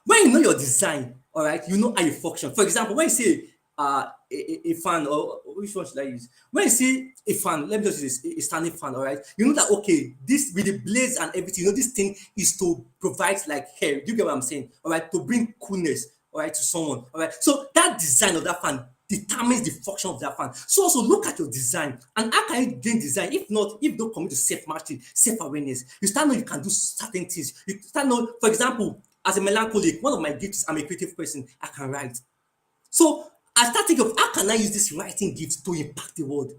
B: When you know your design, all right, you know how you function. For example, when you say a fan, or which one should I use? When you see a fan, let me just use a standing fan, all right, you know that okay, this with the blades and everything, you know, this thing is to provide like hair. Do you get what I'm saying? All right, to bring coolness, all right, to someone. All right, so that design of that fan determines the function of that fan. So also look at your design and how can you gain design if not, if you don't commit to self-mastery, self-awareness. You start knowing you can do certain things. You start knowing, for example, as a melancholic, one of my gifts, I'm a creative person, I can write. So I start thinking of how can I use this writing gift to impact the world. Do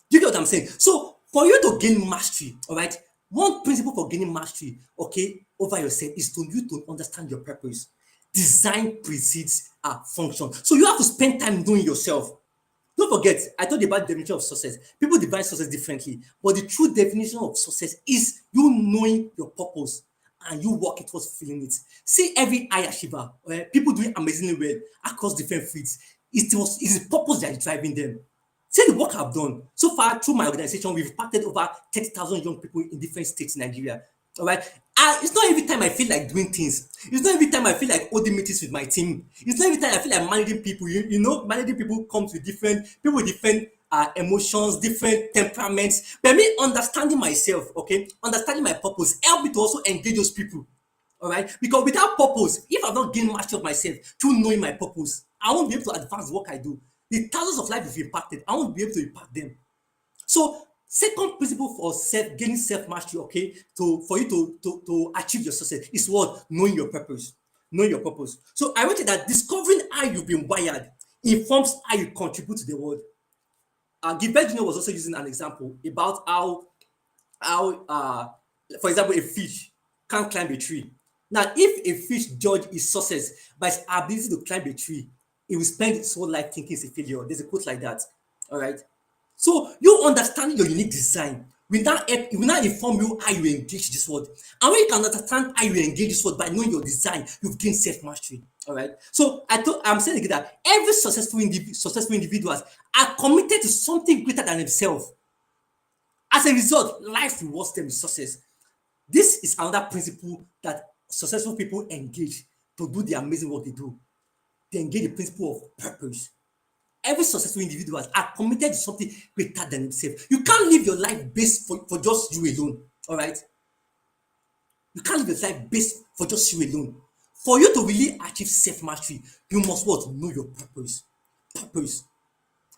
B: you get what I'm saying? So for you to gain mastery, all right, one principle for gaining mastery, okay, over yourself is to you to understand your purpose. Design precedes function. So you have to spend time doing yourself. Don't forget, I told you about the definition of success. People define success differently, but the true definition of success is you knowing your purpose and you working towards fulfilling it. See every high achiever, people doing amazingly well across different fields. It's the purpose that is driving them. See the work I've done. So far, through my organization, we've impacted over 30,000 young people in different states in Nigeria. All right. It's not every time I feel like doing things. It's not every time I feel like holding meetings with my team. It's not every time I feel like managing people. You know, managing people comes with different people with different emotions, different temperaments. But me understanding myself, okay, understanding my purpose, help me to also engage those people. All right. Because without purpose, if I've not gained mastery of myself through knowing my purpose, I won't be able to advance the work I do. The thousands of lives you've impacted, I won't be able to impact them. So Second principle for gaining self-mastery, okay, for you to achieve your success is what? Knowing your purpose. Knowing your purpose. So I wrote it that discovering how you've been wired informs how you contribute to the world. BestJnr was also using an example about how for example, a fish can't climb a tree. Now, if a fish judge his success by his ability to climb a tree, he will spend his whole life thinking it's a failure. There's a quote like that. All right. So you understanding your unique design will now inform you how you engage this world. And when you can understand how you engage this world by knowing your design, you've gained self-mastery. All right. So I'm saying again that every successful individuals are committed to something greater than themselves. As a result, life rewards them with success. This is another principle that successful people engage to do the amazing work they do. They engage the principle of purpose. Every successful individuals are committed to something greater than themselves. You can't live your life based for just you alone. All right. You can't live your life based for just you alone. For you to really achieve self-mastery, you must what? Know your purpose. Purpose.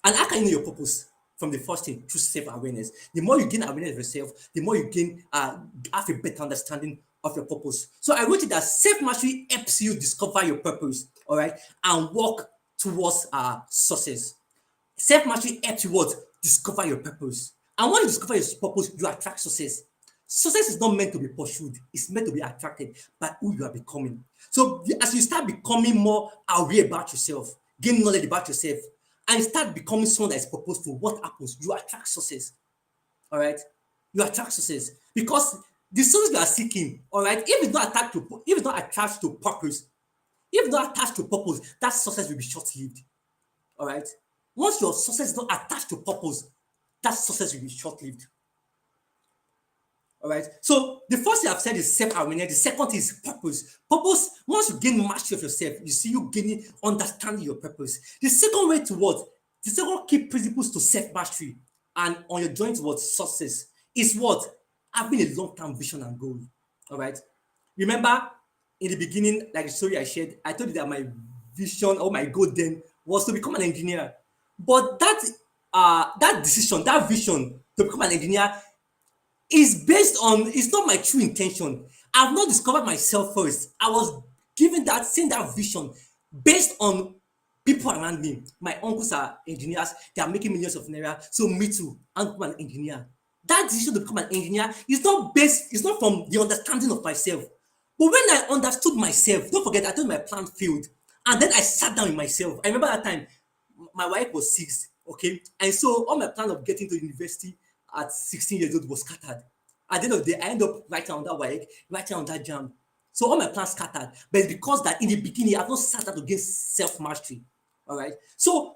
B: And how can you know your purpose? From the first thing, through self-awareness. The more you gain awareness of yourself, the more you gain have a better understanding of your purpose. So I wrote it that self-mastery helps you discover your purpose, all right, and work towards success. Self-mastery helps you what? Discover your purpose. And when you discover your purpose, you attract success. Success is not meant to be pursued, it's meant to be attracted by who you are becoming. So as you start becoming more aware about yourself, gain knowledge about yourself, and start becoming someone that is purposeful, what happens? You attract success. All right? You attract success. Because the success you are seeking, all right, if it's not attached to purpose, if it's not attached to purpose, that success will be short-lived. All right? Once your success is not attached to purpose, that success will be short-lived. All right. So the first thing I've said is self-awareness. The second thing is purpose. Purpose, once you gain mastery of yourself, you see you gaining understanding your purpose. The second way to what? The second key principles to self-mastery and on your journey towards success is what? Having a long-term vision and goal. All right. Remember in the beginning, like the story I shared, I told you that my vision or my goal then was to become an engineer. But that decision, that vision to become an engineer is based on, it's not my true intention. I've not discovered myself first. I was given that, seeing that vision based on people around me. My uncles are engineers, they are making millions of naira. So me too, I'm an engineer. That decision to become an engineer is not based, it's not from the understanding of myself. But when I understood myself, don't forget, I told my plan failed. And then I sat down with myself. I remember that time, my wife was 6, okay? And so all my plan of getting to university at 16 years old was scattered. At the end of the day, I ended up writing on that WAEC, writing on that jam. So all my plans scattered. But it's because that in the beginning, I've not sat down to gain self-mastery. All right. So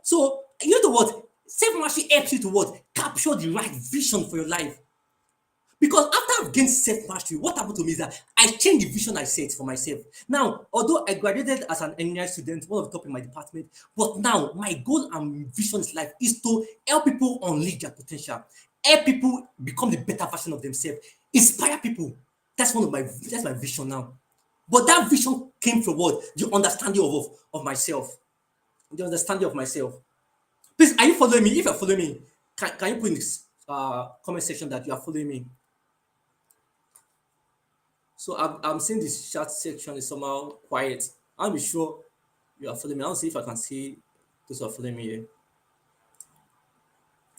B: you know what? Self-mastery helps you to what? Capture the right vision for your life. Because after I've gained self-mastery, what happened to me is that I changed the vision I set for myself. Now, although I graduated as an engineering student, one of the top in my department, but now my goal and vision in life is to help people unleash their potential, help people become the better version of themselves, inspire people. That's my vision now. But that vision came from what? The understanding of myself. The understanding of myself. Please, are you following me? If you're following me, can you put in this comment section that you are following me? So I'm seeing this chat section is somehow quiet. I'll be sure you are following me. I'll see if I can see those who are following me here.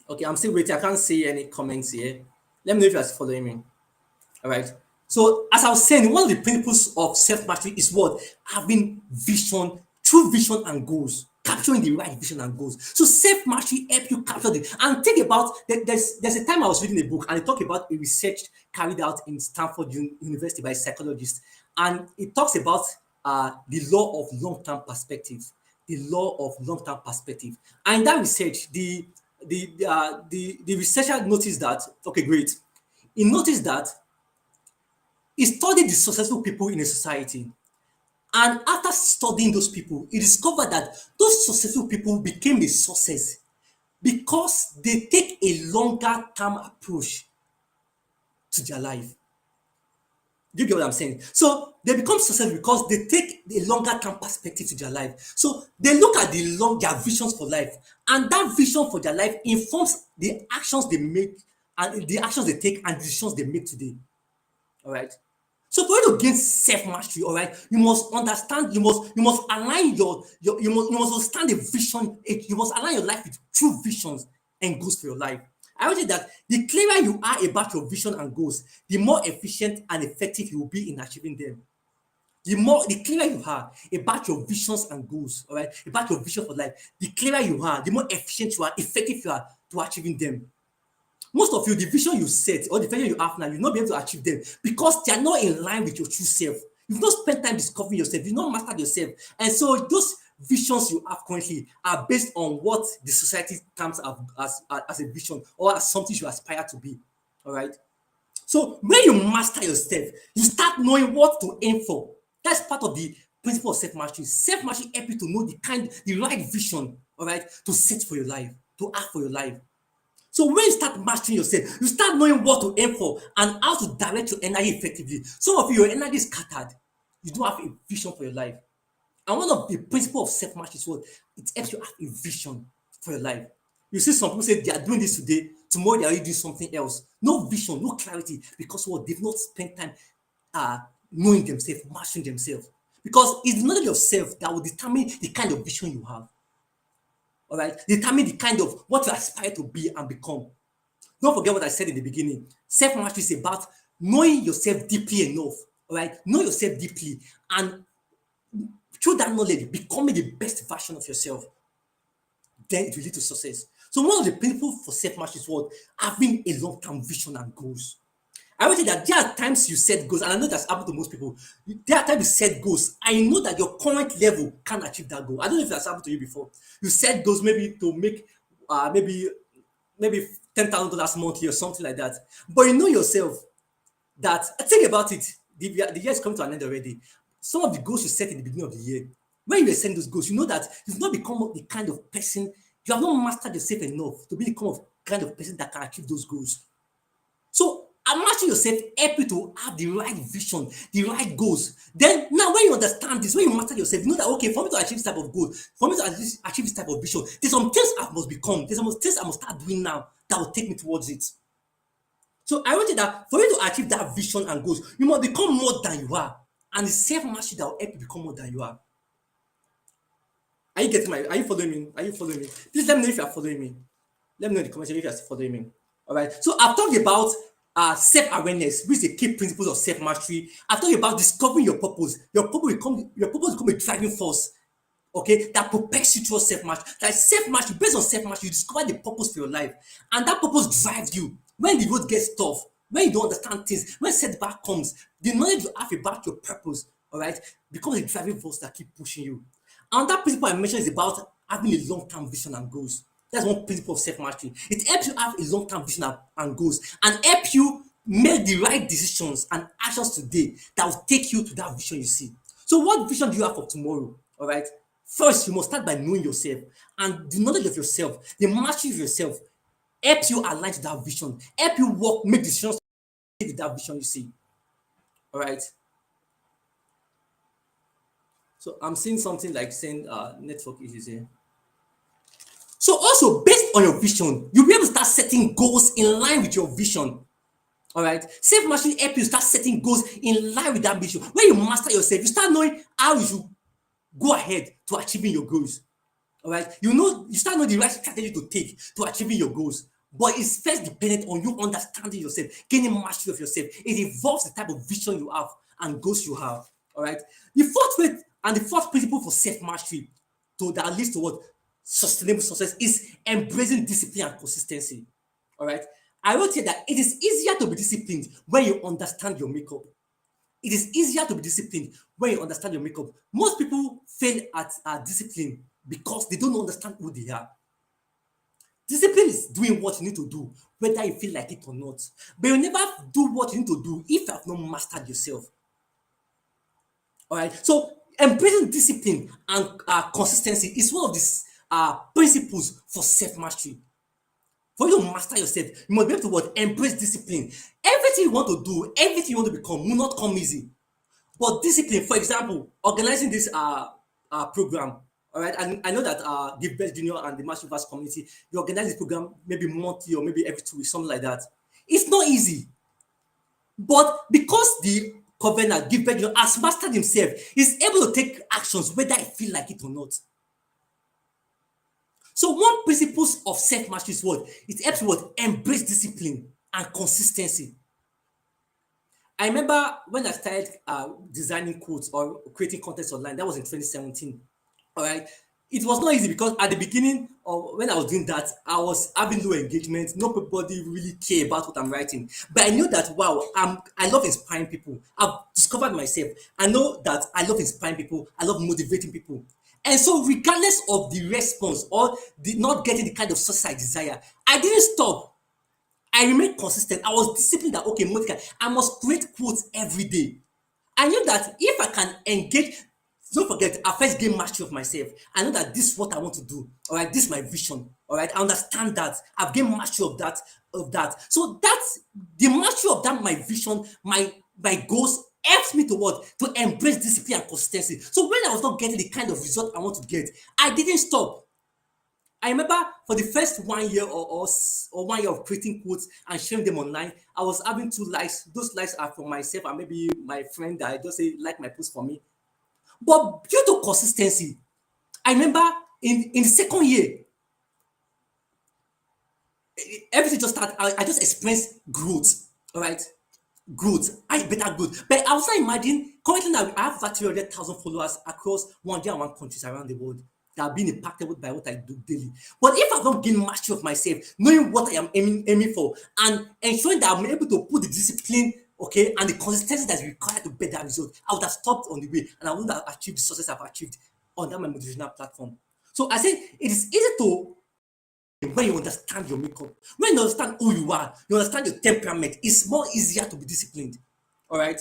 B: Okay, I'm still waiting. I can't see any comments here. Let me know if you're following me. All right. So as I was saying, one of the principles of self-mastery is what? Having vision, true vision and goals. Capturing the right vision and goals. So self-mastery help you capture the, and think about there's a time I was reading a book and it talked about a research carried out in Stanford University by a psychologist, and it talks about the law of long-term perspective. The law of long-term perspective. And in that research, the researcher noticed that, okay, great. He noticed that he studied the successful people in a society. And after studying those people, he discovered that those successful people became a success because they take a longer term approach to their life. Do you get what I'm saying? So they become successful because they take a longer term perspective to their life. So they look at their visions for life, and that vision for their life informs the actions they make and the actions they take and decisions they make today. All right. So for you to gain self-mastery, all right, you must understand, you must align you must understand the vision, you must align your life with true visions and goals for your life. I would say that the clearer you are about your vision and goals, the more efficient and effective you will be in achieving them. The clearer you are about your visions and goals, all right, about your vision for life, the clearer you are, the more efficient you are, effective you are to achieving them. Most of you, the vision you set or the vision you have now, you'll not be able to achieve them because they are not in line with your true self. You've not spent time discovering yourself, you've not mastered yourself. And so those visions you have currently are based on what the society terms as a vision or as something you aspire to be. All right. So when you master yourself, you start knowing what to aim for. That's part of the principle of self-mastery. Self-mastery helps you to know the right vision, all right, to set for your life, to act for your life. So when you start mastering yourself, you start knowing what to aim for and how to direct your energy effectively. Some of you, your energy is scattered. You don't have a vision for your life. And one of the principles of self-mastery is what? It helps you have a vision for your life. You see some people say they are doing this today, tomorrow they are already doing something else. No vision, no clarity, because what? They've not spent time uh, knowing themselves, mastering themselves. Because it's the knowledge of self that will determine the kind of vision you have. All right, determine the kind of what you aspire to be and become. Don't forget what I said in the beginning. Self-mastery is about knowing yourself deeply enough. All right, know yourself deeply, and through that knowledge, becoming the best version of yourself. Then it will lead to success. So one of the principles for self-mastery is what? Having a long-term vision and goals. I would say that there are times you set goals, and I know that's happened to most people. There are times you set goals, and you know that your current level can't achieve that goal. I don't know if that's happened to you before. You set goals maybe to make maybe $10,000 monthly or something like that. But you know yourself that think about it. The year is coming to an end already. Some of the goals you set in the beginning of the year, when you were setting those goals, you know that you've not become the kind of person, you have not mastered yourself enough to be the kind of person that can achieve those goals. So imagine yourself help you to have the right vision, the right goals. Then now when you understand this, when you master yourself, you know that okay, for me to achieve this type of goal, for me to achieve this type of vision, there's some things I must become, there's some things I must start doing now that will take me towards it. So I want you that for you to achieve that vision and goals, you must become more than you are. And it's self-mastery that will help you become more than you are. Are you getting are you following me? Are you following me? Please let me know if you are following me. Let me know in the comment section if you are following me. All right. So I've talked about self-awareness, which is the key principles of self-mastery. I've talked about discovering your purpose. Your purpose will become a driving force. Okay, that propels you towards self-mastery. That self-mastery, based on self-mastery, you discover the purpose for your life, and that purpose drives you. When the road gets tough, when you don't understand things, when setback comes, the knowledge you have about your purpose, all right, becomes a driving force that keep pushing you. And that principle I mentioned is about having a long-term vision and goals. That's one principle of self-mastery. It helps you have a long-term vision and goals, and help you make the right decisions and actions today that will take you to that vision you see. So, what vision do you have for tomorrow? All right. First, you must start by knowing yourself, and the knowledge of yourself, the mastery of yourself, helps you align to that vision, help you work, make decisions to that vision you see. All right. So I'm seeing something like saying network issues here. So also based on your vision, you'll be able to start setting goals in line with your vision. All right. Self-mastery help you start setting goals in line with that vision. When you master yourself, you start knowing how you should go ahead to achieving your goals. All right. You start knowing the right strategy to take to achieving your goals. But it's first dependent on you understanding yourself, gaining mastery of yourself. It involves the type of vision you have and goals you have. All right. The fourth principle for self-mastery that leads to what? Sustainable success is embracing discipline and consistency. All right. I will tell you that it is easier to be disciplined when you understand your makeup. It is easier to be disciplined when you understand your makeup. Most people fail at discipline because they don't understand who they are. Discipline is doing what you need to do, whether you feel like it or not. But you never do what you need to do if you have not mastered yourself. All right. So embracing discipline and consistency is one of these principles for self-mastery. For you to master yourself, you must be able to what? Embrace discipline. Everything you want to do, everything you want to become will not come easy. But discipline, for example, organizing this program, all right, and I know that the BestJnr and the masterclass community, you organize this program maybe monthly or maybe every 2 weeks, something like that. It's not easy. But because the covenant, give BestJnr, has mastered himself, is able to take actions whether I feel like it or not. So one principles of self-mastery is what? It helps you what? Embrace discipline and consistency. I remember when I started designing quotes or creating content online, that was in 2017. All right. It was not easy because at the beginning of when I was doing that, I was having low engagement. Nobody really care about what I'm writing. But I knew that wow, I love inspiring people. I've discovered myself. I know that I love inspiring people. I love motivating people. And so, regardless of the response or the not getting the kind of success I desire, I didn't stop. I remained consistent. I was disciplined that okay, Mordecai, I must create quotes every day. I knew that if I can engage, don't forget, I first gain mastery of myself. I know that this is what I want to do. All right, this is my vision. All right, I understand that. I've gained mastery of that. So that's the mastery of that. My vision, my goals helps me to what? To embrace discipline and consistency. So when I was not getting the kind of result I want to get, I didn't stop. I remember for the first 1 year or 1 year of creating quotes and sharing them online, I was having 2 likes. Those likes are for myself and maybe my friend that I just say like my post for me. But due to consistency, I remember in the second year, everything just started. I just experienced growth. All right, growth. I better growth. But I was not imagine currently now I have over 300,000 followers across 101 countries around the world that are being impacted by what I do daily. But if I don't gain mastery of myself, knowing what I am aiming for, and ensuring that I'm able to put the discipline, okay, and the consistency that's required to better result, I would have stopped on the way and I wouldn't have achieved the success I've achieved on my motivational platform. So I said it is easy to when you understand your makeup, when you understand who you are, you understand your temperament, it's more easier to be disciplined. All right.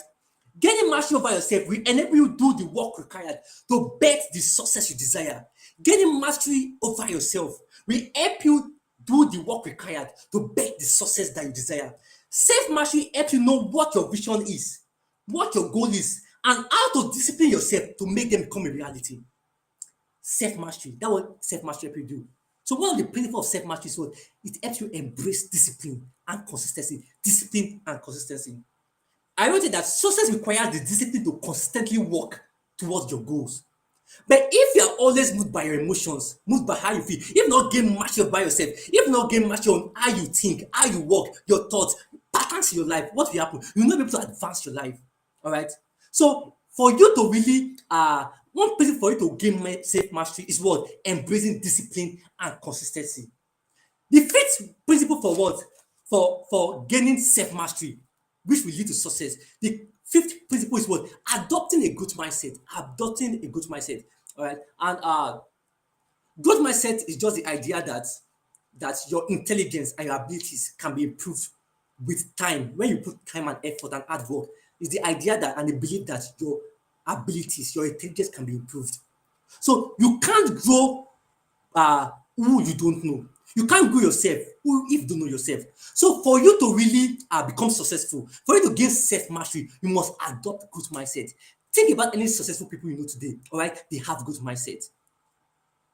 B: Getting mastery over yourself will enable you to do the work required to bet the success you desire. Getting mastery over yourself will help you do the work required to bet the success that you desire. Self mastery helps you know what your vision is, what your goal is, and how to discipline yourself to make them become a reality. Self-mastery. That's what self-mastery help you do. So one of the principles of self-mastery is what it helps you embrace discipline and consistency. Discipline and consistency. I noted that success requires the discipline to consistently work towards your goals. But if you are always moved by your emotions, moved by how you feel, if not gain mastery by yourself, if not gain mastery on how you think, how you work, your thoughts, patterns in your life, what will happen? You will not be able to advance your life. All right. So for you to really one person for you to gain self mastery is what? Embracing discipline and consistency. The fifth principle for what? For gaining self mastery, which will lead to success. The fifth principle is what? Adopting a growth mindset. Adopting a growth mindset. All right. And growth mindset is just the idea that your intelligence and your abilities can be improved with time. When you put time and effort and hard work, is the idea that and the belief that your abilities, your intelligence can be improved. So you can't grow who you don't know. You can't grow yourself who if you don't know yourself. So for you to really become successful, for you to gain self-mastery, you must adopt growth mindset. Think about any successful people you know today. All right, they have growth mindset.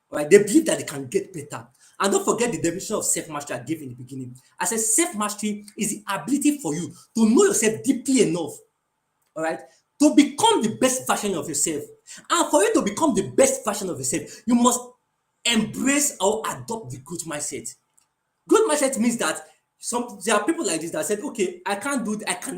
B: All right, they believe that they can get better. And don't forget the definition of self-mastery I gave in the beginning. I said self-mastery is the ability for you to know yourself deeply enough, all right, to become the best version of yourself. And for you to become the best version of yourself, you must embrace or adopt the growth mindset. Growth mindset means that there are people like this that said, okay, I can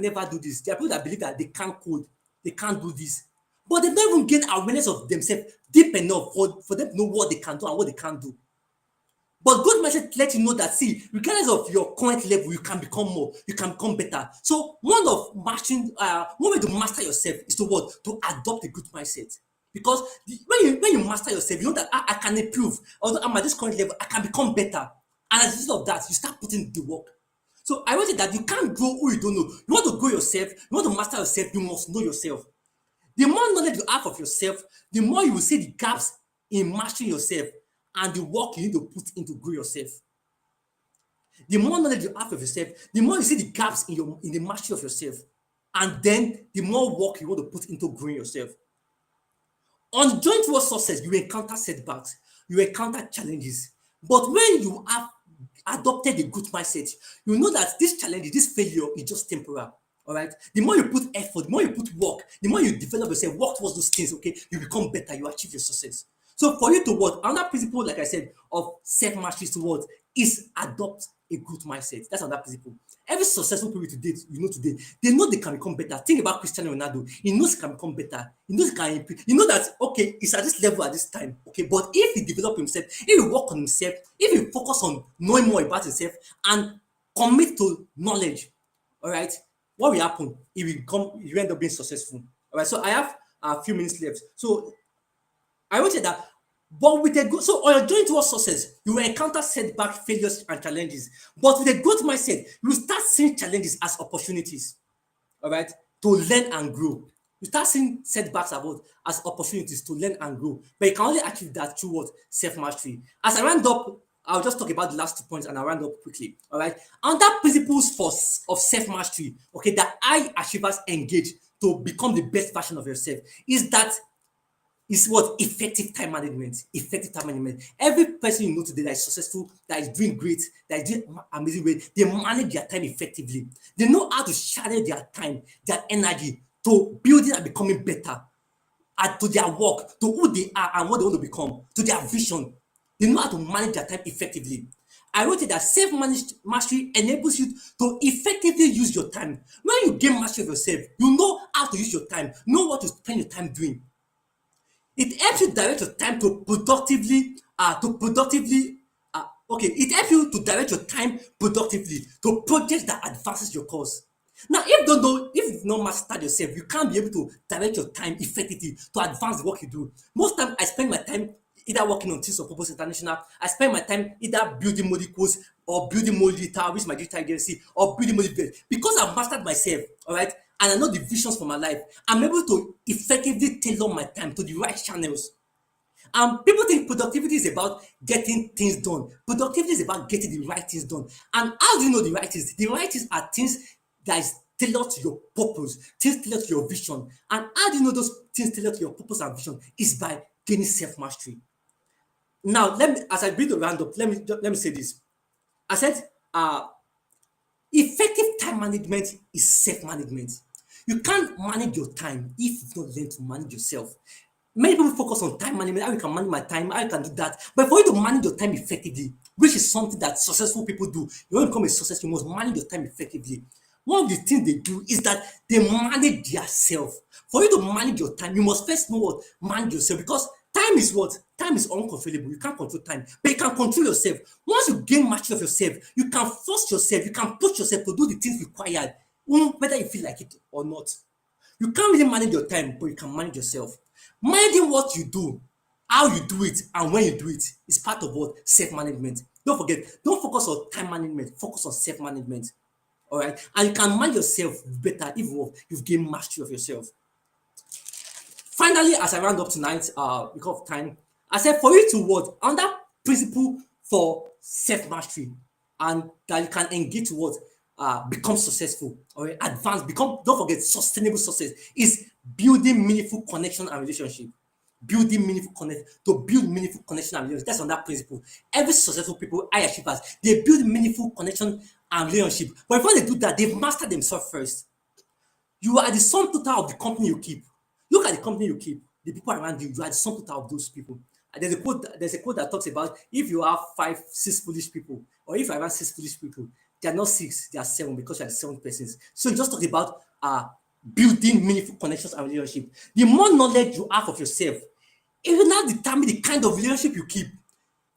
B: never do this. There are people that believe that they can't code, they can't do this. But they don't even gain awareness of themselves deep enough for them to know what they can do and what they can't do. But growth mindset let you know that see, regardless of your current level, you can become more, you can become better. So one way to master yourself is to what? To adopt a growth mindset. Because when you master yourself, you know that I can improve. Although I'm at this current level, I can become better. And as a result of that, you start putting the work. So I want to say that you can't grow who you don't know. You want to grow yourself, you want to master yourself, you must know yourself. The more knowledge you have of yourself, the more you will see the gaps in mastering yourself and the work you need to put in to grow yourself. The more knowledge you have of yourself, the more you see the gaps in the mastery of yourself. And then the more work you want to put into growing yourself. On the journey towards success, you encounter setbacks, you encounter challenges. But when you have adopted a good mindset, you know that this challenge, this failure is just temporal. All right. The more you put effort, the more you put work, the more you develop yourself, work towards those things, okay, you become better, you achieve your success. So for you to what another principle, like I said, of self-mastery to what is adopt a good mindset. That's another principle. Every successful people today, today, they know they can become better. Think about Cristiano Ronaldo. He knows he can become better. He knows he can improve. You know that okay, he's at this level at this time. Okay, but if he develop himself, if he work on himself, if he focus on knowing more about himself and commit to knowledge, all right, what will happen? He will end up being successful. All right, so I have a few minutes left. So I will say that, but with a good, so on your journey towards success, you will encounter setbacks, failures, and challenges. But with a growth mindset, you will start seeing challenges as opportunities, all right, to learn and grow. You start seeing setbacks as opportunities to learn and grow. But you can only achieve that through what? Self-mastery. As I round up, I'll just talk about the last 2 points and I'll round up quickly. All right. Under principles of self-mastery, okay, that high achievers engage to become the best version of yourself is what? Effective time management. Effective time management. Every person you know today that is successful, that is doing great, that is doing amazing way, they manage their time effectively. They know how to channel their time, their energy to building and becoming better, and to their work, to who they are and what they want to become, to their vision. They know how to manage their time effectively. I wrote it that self-managed mastery enables you to effectively use your time. When you gain mastery of yourself, you know how to use your time, know what to spend your time doing. It helps you direct your time it helps you to direct your time productively to projects that advances your cause. Now, if you've not mastered yourself, you can't be able to direct your time effectively to advance the work you do. Most time I spend my time either working on Things of Purpose International, I spend my time either building molecules or building Molita, which is my digital agency, or building molecules. Because I've mastered myself, all right, and I know the visions for my life, I'm able to effectively tailor my time to the right channels. People think productivity is about getting things done. Productivity is about getting the right things done. And how do you know the right things? The right things are things that is tailored to your purpose, things tailored to your vision. And how do you know those things tailored to your purpose and vision? Is by gaining self-mastery. Now, as I build a round up, let me say this. I said, effective time management is self-management. You can't manage your time if you've not learned to manage yourself. Many people focus on time management, how you can manage my time, how you can do that. But for you to manage your time effectively, which is something that successful people do, you want to become a success, you must manage your time effectively. One of the things they do is that they manage their self. For you to manage your time, you must first know what? Manage yourself, because time is what? Time is uncontrollable. You can't control time, but you can control yourself. Once you gain mastery of yourself, you can force yourself, you can push yourself to do the things required, whether you feel like it or not. You can't really manage your time, but you can manage yourself. Managing what you do, how you do it, and when you do it is part of what? Self-management. Don't forget, don't focus on time management, focus on self-management. All right. And you can manage yourself better if you've gained mastery of yourself. Finally, as I round up tonight, because of time, I said for you to what? Under principle for self-mastery and that you can engage to what? Become successful or advance, don't forget, sustainable success is building meaningful connection and relationship. To build meaningful connection and relationship. That's on that principle. Every successful people, high achievers, they build meaningful connection and relationship. But before they do that, they've mastered themselves first. You are the sum total of the company you keep. Look at the company you keep, the people around you, you are the sum total of those people. And there's a quote that talks about if you have six foolish people, or if you have six foolish people, they are not six, they are seven, because you are the seven persons. So you just talk about building meaningful connections and relationship. The more knowledge you have of yourself, it will now determine the kind of relationship you keep.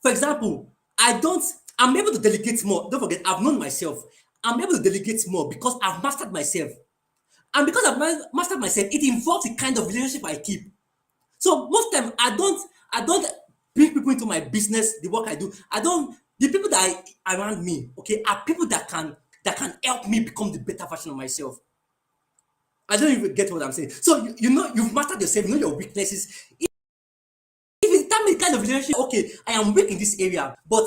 B: For example, I'm able to delegate more. Don't forget, I've known myself. I'm able to delegate more because I've mastered myself. And because I've mastered myself, it involves the kind of relationship I keep. So most time I don't bring people into my business, the work I do. The people that are around me, okay, are people that can help me become the better version of myself. I don't even get what I'm saying. So you know you've mastered yourself, you know your weaknesses. If you tell me the kind of relationship, okay, I am weak in this area, but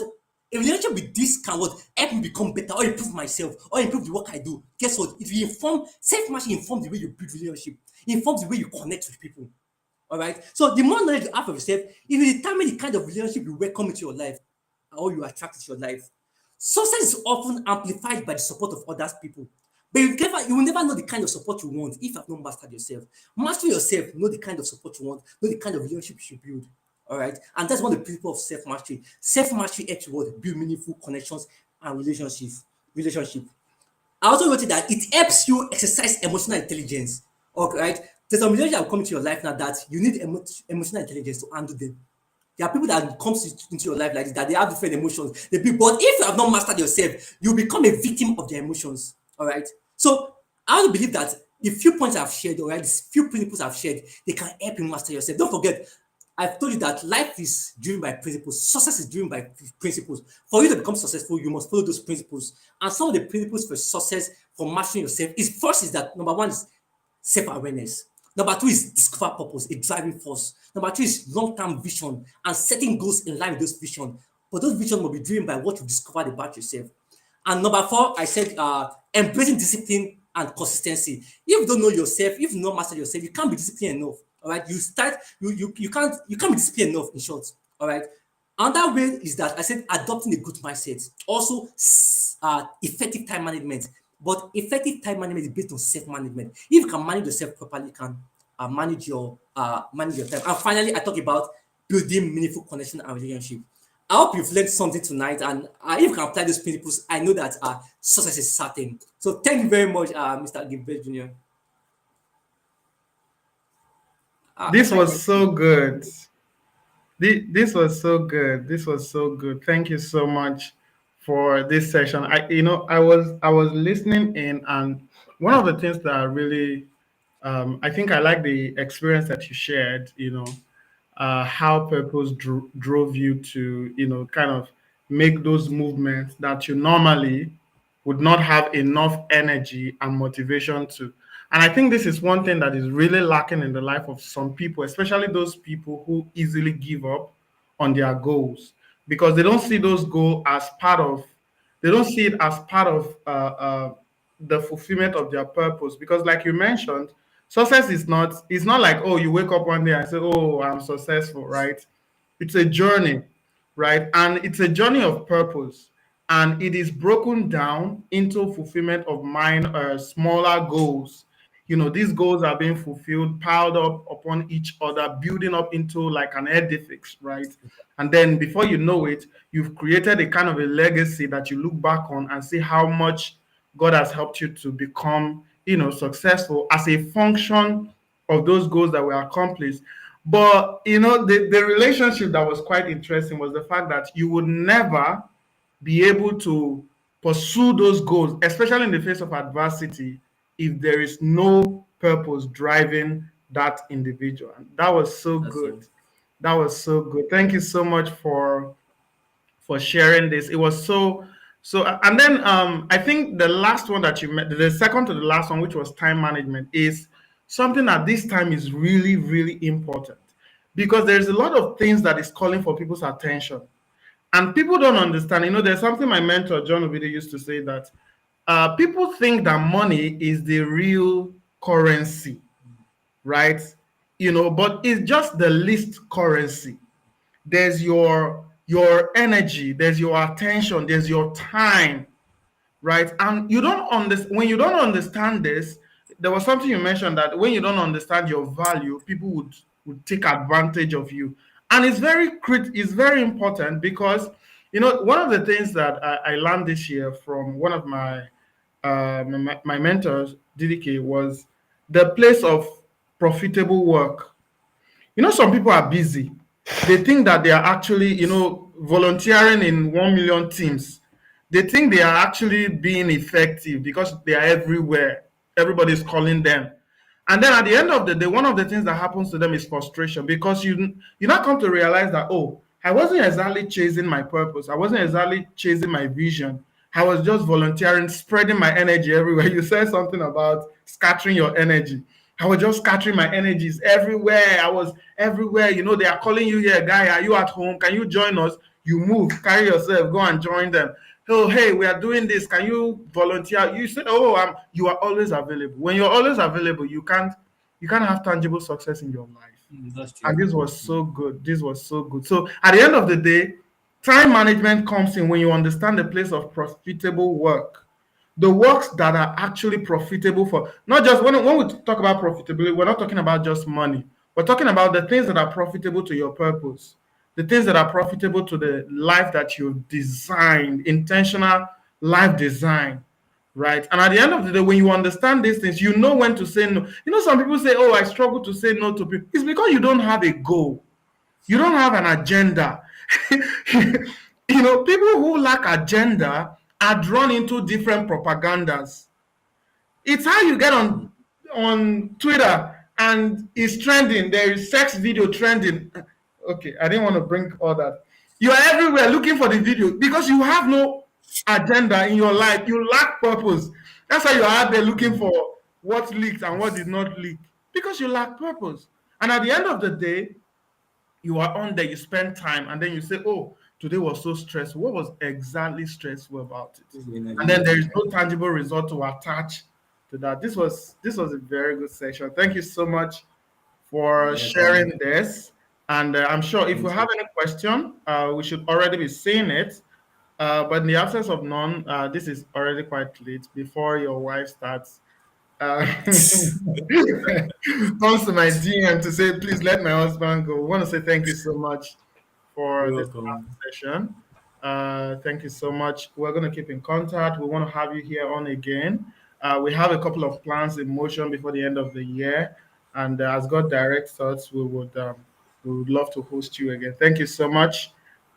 B: a relationship with this can what help me become better or improve myself or improve the work I do. Guess what? It will inform self-mastery, inform the way you build relationship, informs the way you connect with people. All right. So the more knowledge you have of yourself, it will determine the kind of relationship you welcome into your life or you attract into your life. Success is often amplified by the support of other people. But you will never know the kind of support you want if you have not mastered yourself. Master yourself, know the kind of support you want, know the kind of relationship you should build. All right. And that's one of the principles of self mastery. Self mastery helps you what? Build meaningful connections and relationships. Relationship. I also noted that it helps you exercise emotional intelligence. Okay, right? There's some relationship that will come into your life now that you need emotional intelligence to handle them. There are people that comes into your life like this, that they have different emotions. But if you have not mastered yourself, you become a victim of their emotions. All right. So I also believe that the few points I've shared, all right, the few principles I've shared, they can help you master yourself. Don't forget, I've told you that life is driven by principles. Success is driven by principles. For you to become successful, you must follow those principles. And some of the principles for success, for mastering yourself, is that number one is self-awareness. Number two is discover purpose, a driving force. Number three is long-term vision and setting goals in line with those vision. But those visions will be driven by what you discovered about yourself. And number four, I said embracing discipline and consistency. If you don't know yourself, if you don't master yourself, you can't be disciplined enough. All right, you can't be disciplined enough. In short, all right. Another way is that I said adopting a good mindset. Also, effective time management. But effective time management is based on self-management. If you can manage yourself properly, you can manage your time. And finally, I talk about building meaningful connection and relationship. I hope you've learned something tonight, and if you can apply those principles, I know that success is certain. So thank you very much, Mr. Gilbert Jr.
A: This
B: Thank
A: was
B: you.
A: so good. This was so good. This was so good. Thank you so much for this session. I was listening in, and one of the things that I really, I think I like the experience that you shared. How purpose drove you to, kind of make those movements that you normally would not have enough energy and motivation to. And I think this is one thing that is really lacking in the life of some people, especially those people who easily give up on their goals because they don't see those goals as part of, they don't see it as part of the fulfillment of their purpose. Because, like you mentioned, success is not, it's not like, oh, you wake up one day and say, oh, I'm successful, right? It's a journey, right? And it's a journey of purpose, and it is broken down into fulfillment of smaller goals. These goals are being fulfilled, piled up upon each other, building up into like an edifice, right? And then before you know it, you've created a kind of a legacy that you look back on and see how much God has helped you to become, successful as a function of those goals that were accomplished. But the relationship that was quite interesting was the fact that you would never be able to pursue those goals, especially in the face of adversity, if there is no purpose driving that individual. And that was so
B: That's
A: good. That was so good. Thank you so much for sharing this. It was so. And then I think the last one that you met, the second to the last one, which was time management, is something at this time is really, really important because there's a lot of things that is calling for people's attention. And people don't understand. There's something my mentor, John Ovidio, used to say that people think that money is the real currency, right? But it's just the least currency. There's your energy, there's your attention, there's your time, right? And you don't understand. When you don't understand this, there was something you mentioned that when you don't understand your value, people would take advantage of you. And it's very important because one of the things that I learned this year from one of my mentors, DDK, was the place of profitable work. Some people are busy. They think that they are actually, volunteering in 1 million teams. They think they are actually being effective because they are everywhere. Everybody's calling them. And then at the end of the day, one of the things that happens to them is frustration because you now come to realize that, oh, I wasn't exactly chasing my purpose. I wasn't exactly chasing my vision. I was just volunteering, spreading my energy everywhere. You said something about scattering your energy. I was just scattering my energies everywhere. I was everywhere. They are calling you here, guy. Are you at home? Can you join us? You move, carry yourself, go and join them. Oh, hey, we are doing this. Can you volunteer? You say, oh, you are always available. When you're always available, you can't have tangible success in your life.
B: That's
A: And
B: true.
A: this was so good. This was so good. So at the end of the day, Time management comes in when you understand the place of profitable work. The works that are actually profitable for, not just when we talk about profitability, we're not talking about just money. We're talking about the things that are profitable to your purpose, the things that are profitable to the life that you've designed, intentional life design, right? And at the end of the day, when you understand these things, you know when to say no. You know, some people say, oh, I struggle to say no to people. It's because you don't have a goal, you don't have an agenda. You know, people who lack agenda are drawn into different propagandas. It's how you get on Twitter and it's trending. There is sex video trending. Okay, I didn't want to bring all that. You are everywhere looking for the video because you have no agenda in your life. You lack purpose. That's why you are out there looking for what leaked and what did not leak because you lack purpose. And at the end of the day, you are on there, you spend time, and then you say, oh, today was so stressful. What was exactly stressful about it? And then there is no tangible result to attach to that. This was a very good session. Thank you so much for
B: Yeah, thank
A: sharing this. And I'm sure if we
B: thank you.
A: have any question, we should already be seeing it. But in the absence of none, this is already quite late before your wife starts comes to my DM to say, please let my husband go. We want to say thank you so much for
B: You're
A: this
B: welcome.
A: session. Thank you so much. We're going to keep in contact. We want to have you here on again. We have a couple of plans in motion before the end of the year. And as God directs us, we would love to host you again. Thank you so much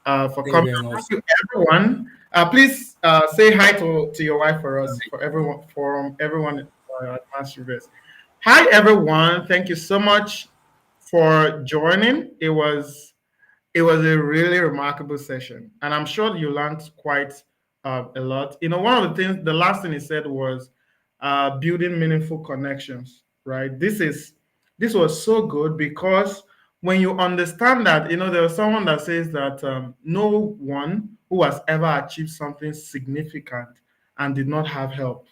A: for
B: Thank you
A: coming.
B: very much.
A: Thank you, everyone. Please say hi to your wife for us, for everyone, from everyone at Master Best. Hi, everyone. Thank you so much for joining. It was a really remarkable session, and I'm sure you learned quite a lot. You know, one of the things, the last thing he said was building meaningful connections. Right? This was so good because when you understand that, you know, there was someone that says that no one who has ever achieved something significant and did not have help,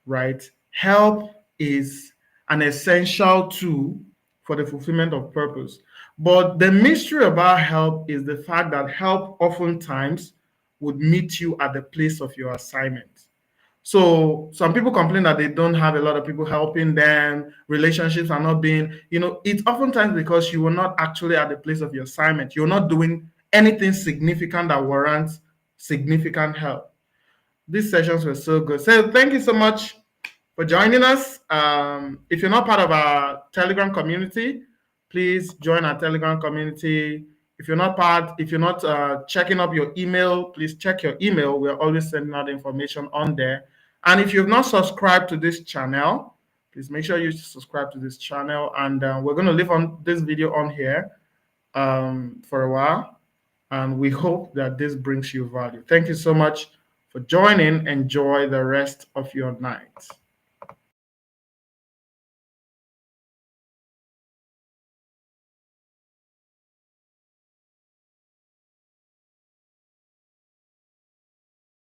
A: right? Help is an essential tool for the fulfillment of purpose. But the mystery about help is the fact that help oftentimes would meet you at the place of your assignment. So some people complain that they don't have a lot of people helping them, relationships are not being, you know, it's oftentimes because you were not actually at the place of your assignment. You're not doing anything significant that warrants significant help. These sessions were so good. So thank you so much for joining us. If you're not part of our Telegram community, please join our Telegram community. If you're not checking up your email, please check your email. We're always sending out information on there. And if you've not subscribed to this channel, please make sure you subscribe to this channel. And we're going to leave on this video on here for a while. And we hope that this brings you value. Thank you so much for joining. Enjoy the rest of your night.